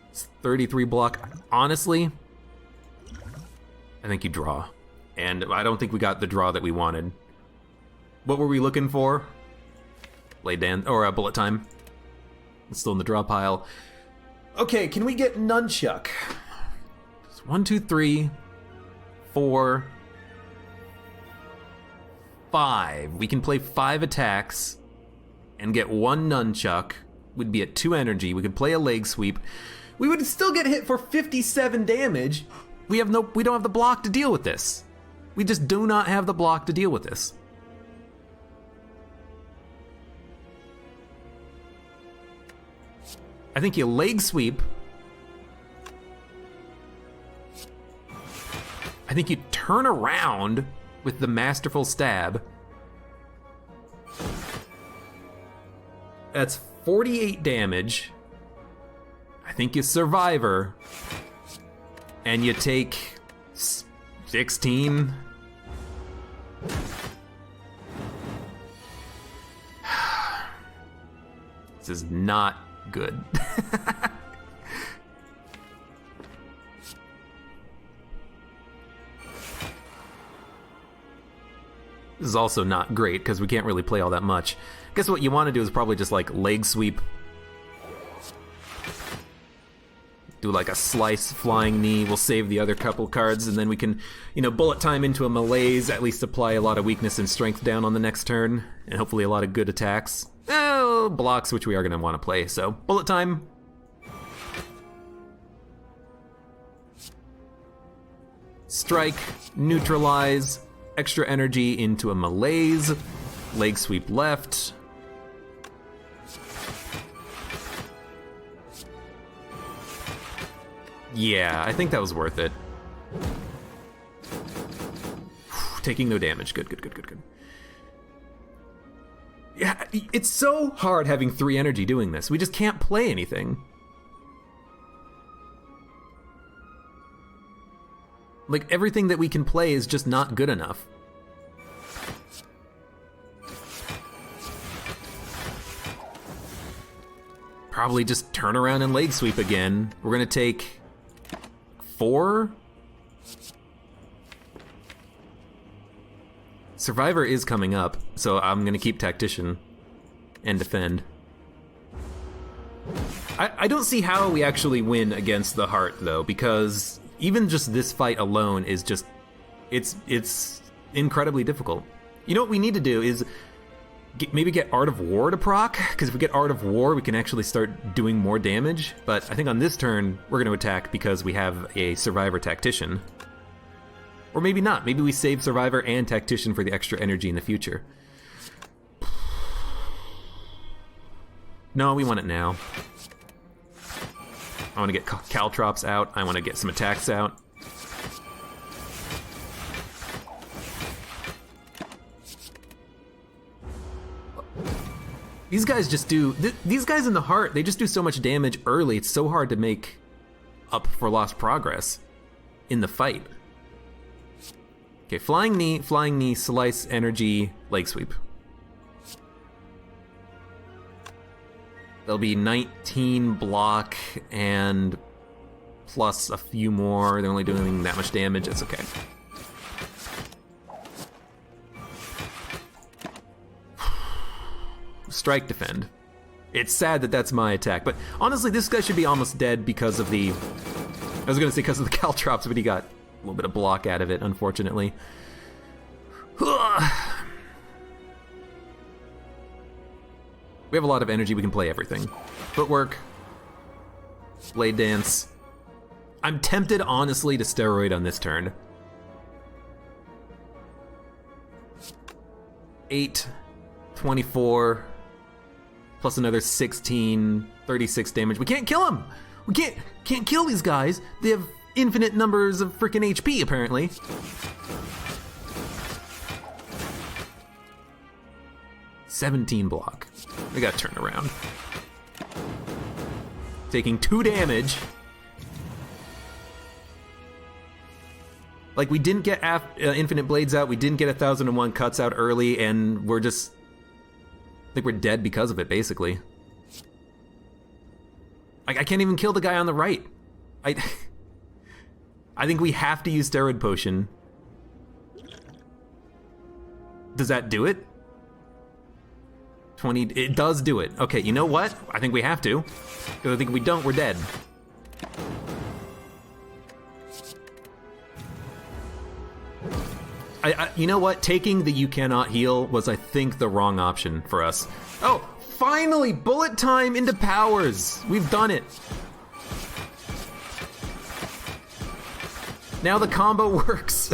It's 33 block. Honestly, I think you draw. And I don't think we got the draw that we wanted. What were we looking for? Blade Dance, or Bullet Time. It's still in the draw pile. Okay, can we get Nunchuck? It's 1, 2, 3, 4, 5. We can play 5 attacks and get 1 Nunchuck. We'd be at 2 energy. We could play a leg sweep. We would still get hit for 57 damage. We don't have the block to deal with this. We just do not have the block to deal with this. I think you leg sweep. I think you turn around with the Masterful Stab. That's 48 damage. I think you Survivor. And you take 16. This is not good. This is also not great because we can't really play all that much. Guess what you want to do is probably just like leg sweep. Do like a slice flying knee. We'll save the other couple cards and then we can, you know, bullet time into a malaise, at least apply a lot of weakness and strength down on the next turn, and hopefully a lot of good attacks. Oh, blocks, which we are going to want to play, so bullet time. Strike, neutralize, extra energy into a malaise, leg sweep left. Yeah, I think that was worth it. Taking no damage, good. Yeah, it's so hard having 3 energy doing this. We just can't play anything. Like, everything that we can play is just not good enough. Probably just turn around and leg sweep again. We're gonna take 4? Survivor is coming up, so I'm gonna keep Tactician and defend. I don't see how we actually win against the Heart, though, because even just this fight alone is just... It's incredibly difficult. You know what we need to do is maybe get Art of War to proc, because if we get Art of War, we can actually start doing more damage. But I think on this turn, we're going to attack because we have a Survivor Tactician. Or maybe not. Maybe we save Survivor and Tactician for the extra energy in the future. No, we want it now. I want to get Caltrops out. I want to get some attacks out. These guys just do... These guys in the Heart, they just do so much damage early. It's so hard to make up for lost progress in the fight. Okay, Flying Knee, Slice, Energy, Leg Sweep. There'll be 19 block and plus a few more. They're only doing that much damage. It's okay. Strike, defend. It's sad that that's my attack, but honestly, this guy should be almost dead because of the... I was gonna say because of the Caltrops, but he got a little bit of block out of it, unfortunately. We have a lot of energy, we can play everything. Footwork. Blade Dance. I'm tempted, honestly, to Steroid on this turn. 8, 24, plus another 16, 36 damage. We can't kill him! We can't kill these guys! They have infinite numbers of freaking HP, apparently. $17 block. We gotta turn around. Taking 2 damage. Like, we didn't get Infinite Blades out, we didn't get 1001 cuts out early, and we're just... I think we're dead because of it, basically. Like, I can't even kill the guy on the right. I think we have to use Steroid Potion. Does that do it? 20, it does do it. Okay, you know what? I think we have to. Because I think if we don't, we're dead. You know what? Taking the you cannot heal was, I think, the wrong option for us. Oh, finally! Bullet time into powers! We've done it! Now the combo works!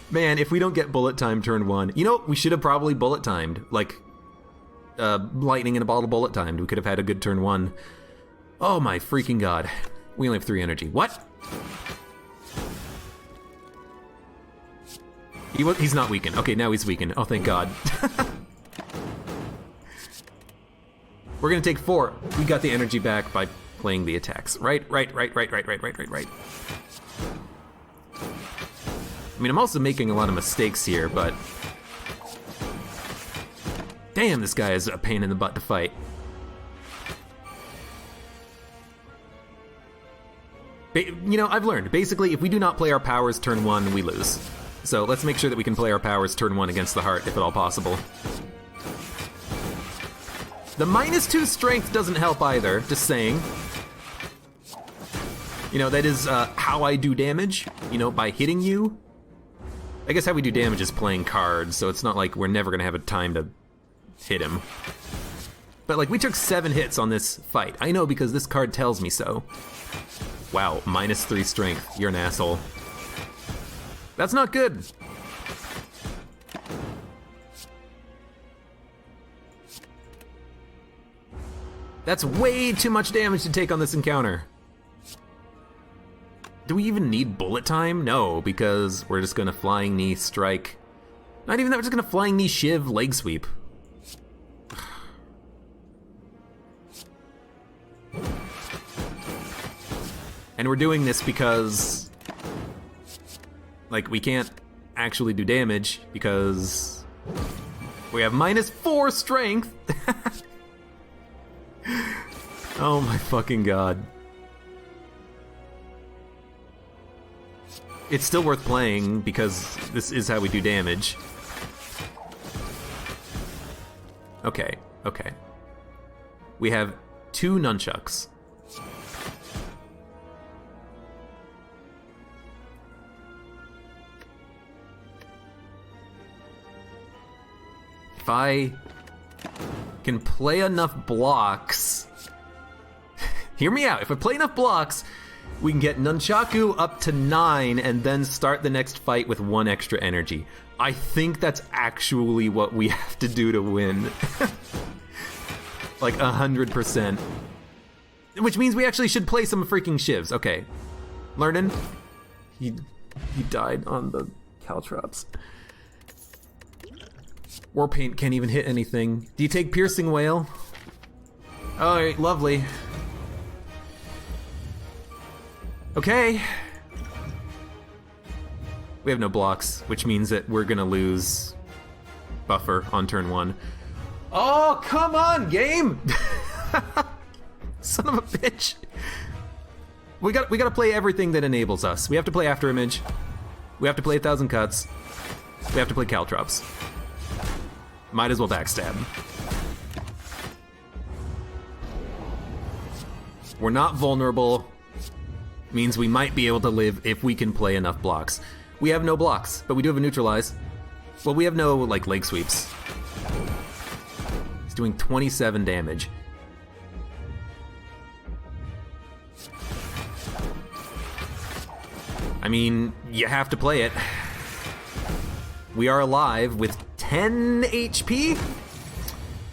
Man, if we don't get bullet time turn 1... You know, we should have probably bullet timed. Like, lightning in a bottle bullet timed. We could have had a good turn 1. Oh my freaking god. We only have 3 energy. What? He's not weakened. Okay, now he's weakened. Oh, thank god. We're gonna take 4. We got the energy back by playing the attacks. Right. I mean, I'm also making a lot of mistakes here, but... Damn, this guy is a pain in the butt to fight. You know, I've learned. Basically, if we do not play our powers turn 1, we lose. So let's make sure that we can play our powers turn 1 against the Heart, if at all possible. The -2 strength doesn't help either, just saying. You know, that is how I do damage, you know, by hitting you. I guess how we do damage is playing cards, so it's not like we're never gonna have a time to hit him. But like, we took 7 hits on this fight. I know because this card tells me so. Wow, -3 strength. You're an asshole. That's not good. That's way too much damage to take on this encounter. Do we even need bullet time? No, because we're just gonna Flying Knee, strike. Not even that, we're just gonna Flying Knee, shiv, leg sweep. And we're doing this because... like, we can't actually do damage because we have -4 strength. Oh my fucking god. It's still worth playing because this is how we do damage. Okay, okay. We have 2 nunchucks. If I can play enough blocks... Hear me out. If I play enough blocks, we can get Nunchaku up to 9 and then start the next fight with 1 extra energy. I think that's actually what we have to do to win. Like 100%. Which means we actually should play some freaking shivs. Okay. Learning. He died on the Caltrops. Warpaint can't even hit anything. Do you take Piercing Whale? Alright, lovely. Okay. We have no blocks, which means that we're gonna lose buffer on turn 1. Oh, come on, game! Son of a bitch. We gotta play everything that enables us. We have to play After Image. We have to play 1,000 Cuts. We have to play Caltrops. Might as well backstab. We're not vulnerable. Means we might be able to live if we can play enough blocks. We have no blocks, but we do have a neutralize. Well, we have no, like, leg sweeps. He's doing 27 damage. I mean, you have to play it. We are alive with 10 HP.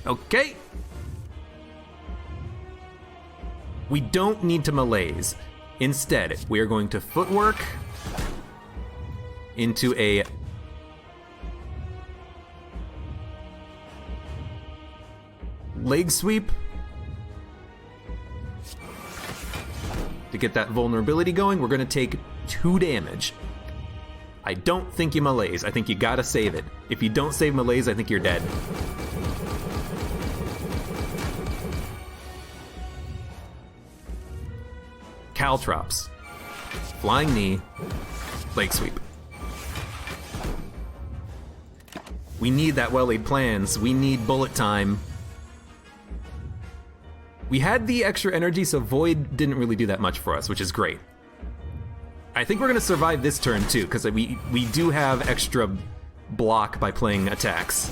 Okay. We don't need to malaise. Instead, we are going to footwork into a leg sweep to get that vulnerability going. We're going to take 2 damage. I don't think you malaise. I think you gotta save it. If you don't save malaise, I think you're dead. Caltrops. Flying Knee. Leg Sweep. We need that well-laid plans. We need bullet time. We had the extra energy, so Void didn't really do that much for us, which is great. I think we're gonna survive this turn too, because we do have extra block by playing attacks.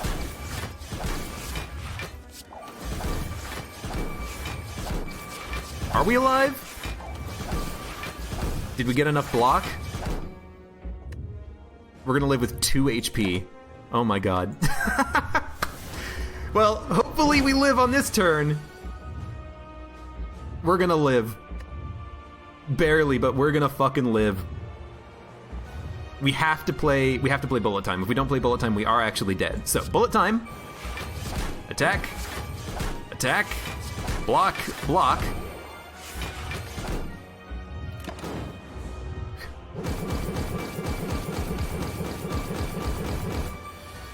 Are we alive? Did we get enough block? We're gonna live with 2 HP. Oh my god. Well, hopefully we live on this turn. We're gonna live. Barely, but we're gonna fucking live. We have to play bullet time. If we don't play bullet time, we are actually dead. So, bullet time. Attack. Attack. Block. Block.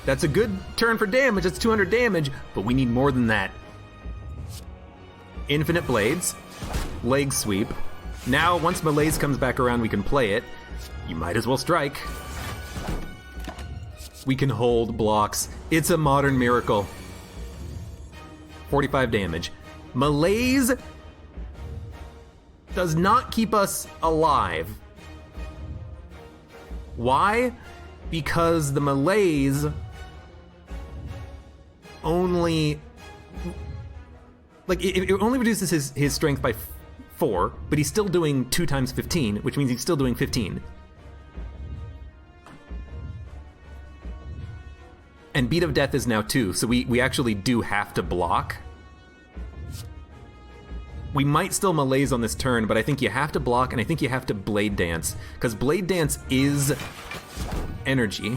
That's a good turn for damage. That's 200 damage, but we need more than that. Infinite Blades. Leg Sweep. Now, once Malaise comes back around, we can play it. You might as well strike. We can hold blocks. It's a modern miracle. 45 damage. Malaise does not keep us alive. Why? Because the Malaise only... Like, it only reduces his strength by 4, but he's still doing 2 times 15, which means he's still doing 15. And Beat of Death is now 2, so we actually do have to block. We might still malaise on this turn, but I think you have to block, and I think you have to Blade Dance, because Blade Dance is energy.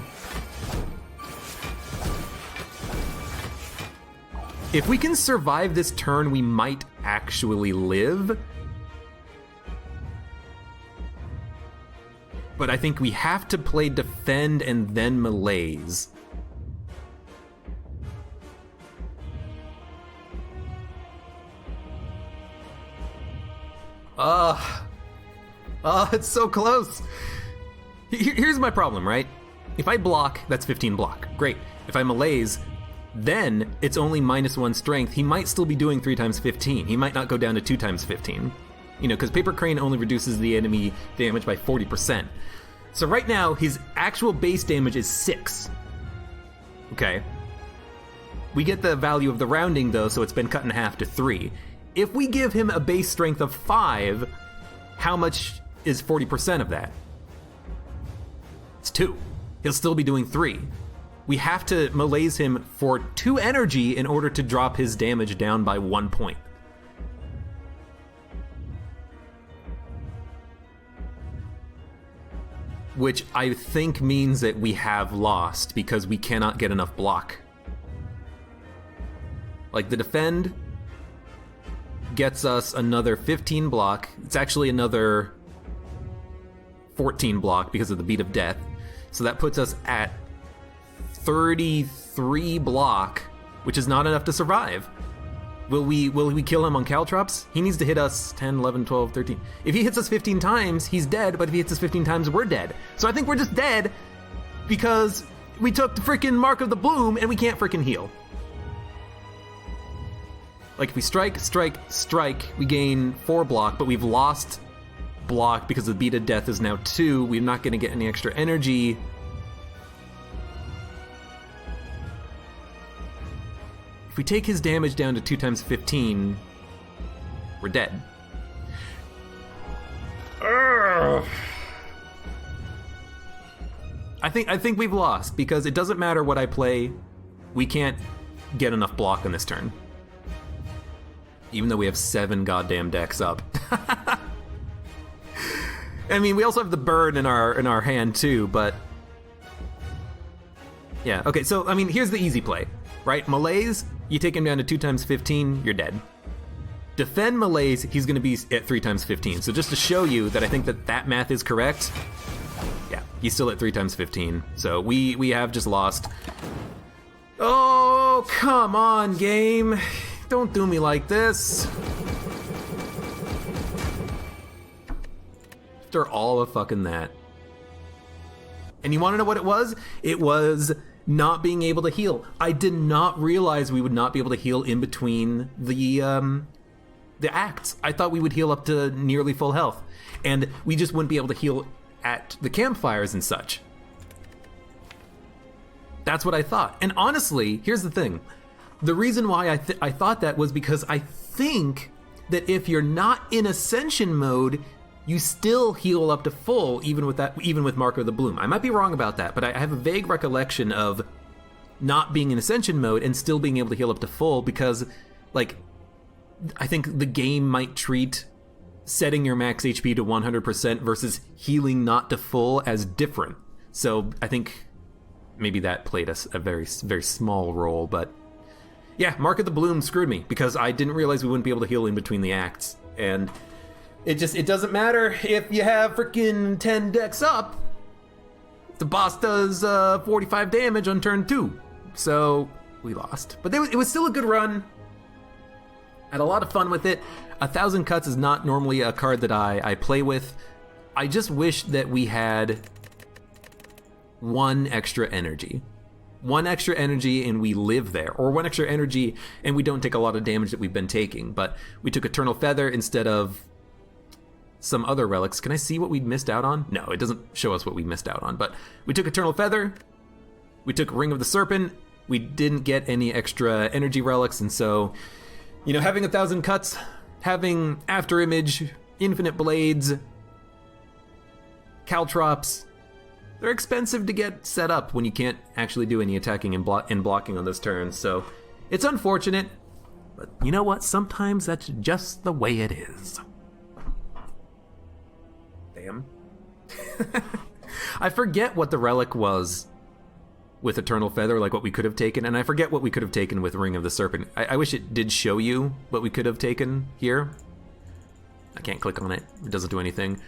If we can survive this turn, we might actually live. But I think we have to play defend and then malaise. It's so close. Here's my problem, right? If I block, that's 15 block. Great. If I malaise, then it's only -1 strength. He might still be doing 3 times 15. He might not go down to 2 times 15. You know, because Paper Crane only reduces the enemy damage by 40%. So right now, his actual base damage is 6. Okay. We get the value of the rounding, though, so it's been cut in half to 3. If we give him a base strength of 5, how much is 40% of that? It's 2. He'll still be doing 3. We have to malaise him for 2 energy in order to drop his damage down by 1 point. Which I think means that we have lost because we cannot get enough block. Like, the defend gets us another 15 block. It's actually another 14 block because of the Beat of Death. So that puts us at 33 block, which is not enough to survive. Will we kill him on Caltrops? He needs to hit us 10, 11, 12, 13. If he hits us 15 times, he's dead, but if he hits us 15 times, we're dead. So I think we're just dead because we took the freaking Mark of the Bloom and we can't freaking heal. Like, if we strike, we gain 4 block, but we've lost block because the Beat of Death is now 2. We're not going to get any extra energy. If we take his damage down to 2 times 15, we're dead. I think we've lost because it doesn't matter what I play. We can't get enough block on this turn. Even though we have 7 goddamn decks up. I mean, we also have the burn in our hand too, but yeah. Okay, so I mean, here's the easy play, right? Malaise, you take him down to 2 times 15, you're dead. Defend Malaise, he's going to be at 3 times 15. So just to show you that I think that math is correct, yeah, he's still at 3 times 15. So we have just lost. Oh, come on, game. Don't do me like this. After all of fucking that. And you want to know what it was? It was not being able to heal. I did not realize we would not be able to heal in between the acts. I thought we would heal up to nearly full health. And we just wouldn't be able to heal at the campfires and such. That's what I thought. And honestly, here's the thing. The reason why I thought that was because I think that if you're not in Ascension mode, you still heal up to full, even with Mark of the Bloom. I might be wrong about that, but I have a vague recollection of not being in Ascension mode and still being able to heal up to full because, like, I think the game might treat setting your max HP to 100% versus healing not to full as different. So I think maybe that played a very, very small role, but yeah, Mark of the Bloom screwed me because I didn't realize we wouldn't be able to heal in between the acts. And it doesn't matter if you have freaking 10 decks up. The boss does 45 damage on turn 2. So we lost. But it was still a good run. I had a lot of fun with it. 1,000 Cuts is not normally a card that I play with. I just wish that we had 1 extra energy. 1 extra energy and we live there, or 1 extra energy and we don't take a lot of damage that we've been taking, but we took Eternal Feather instead of some other relics. Can I see what we missed out on? No, it doesn't show us what we missed out on, but we took Eternal Feather, we took Ring of the Serpent, we didn't get any extra energy relics, and so, you know, having 1,000 Cuts, having After Image, Infinite Blades, Caltrops, they're expensive to get set up when you can't actually do any attacking and blocking on those turns, so it's unfortunate, but you know what? Sometimes that's just the way it is. Damn. I forget what the relic was with Eternal Feather, like what we could have taken, and I forget what we could have taken with Ring of the Serpent. I wish it did show you what we could have taken here. I can't click on it. It doesn't do anything.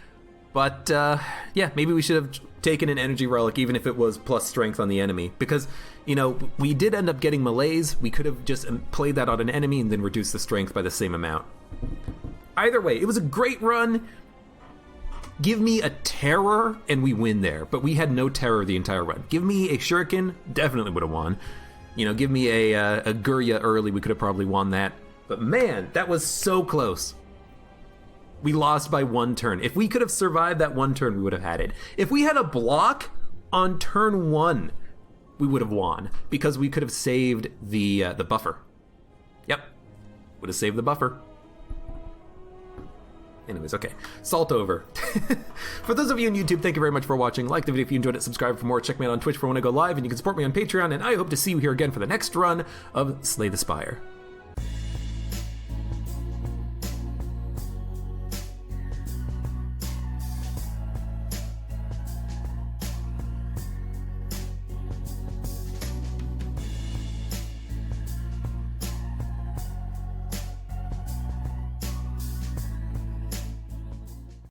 But, yeah, maybe we should have taken an energy relic, even if it was plus strength on the enemy. Because, you know, we did end up getting malaise. We could have just played that on an enemy and then reduced the strength by the same amount. Either way, it was a great run. Give me a terror and we win there, but we had no terror the entire run. Give me a shuriken, definitely would have won. You know, give me a Gurya early, we could have probably won that. But man, that was so close. We lost by 1 turn. If we could have survived that 1 turn, we would have had it. If we had a block on turn 1, we would have won because we could have saved the buffer. Yep, would have saved the buffer. Anyways, okay, salt over. For those of you on YouTube, thank you very much for watching. Like the video if you enjoyed it, subscribe for more, check me out on Twitch for when I go live, and you can support me on Patreon, and I hope to see you here again for the next run of Slay the Spire.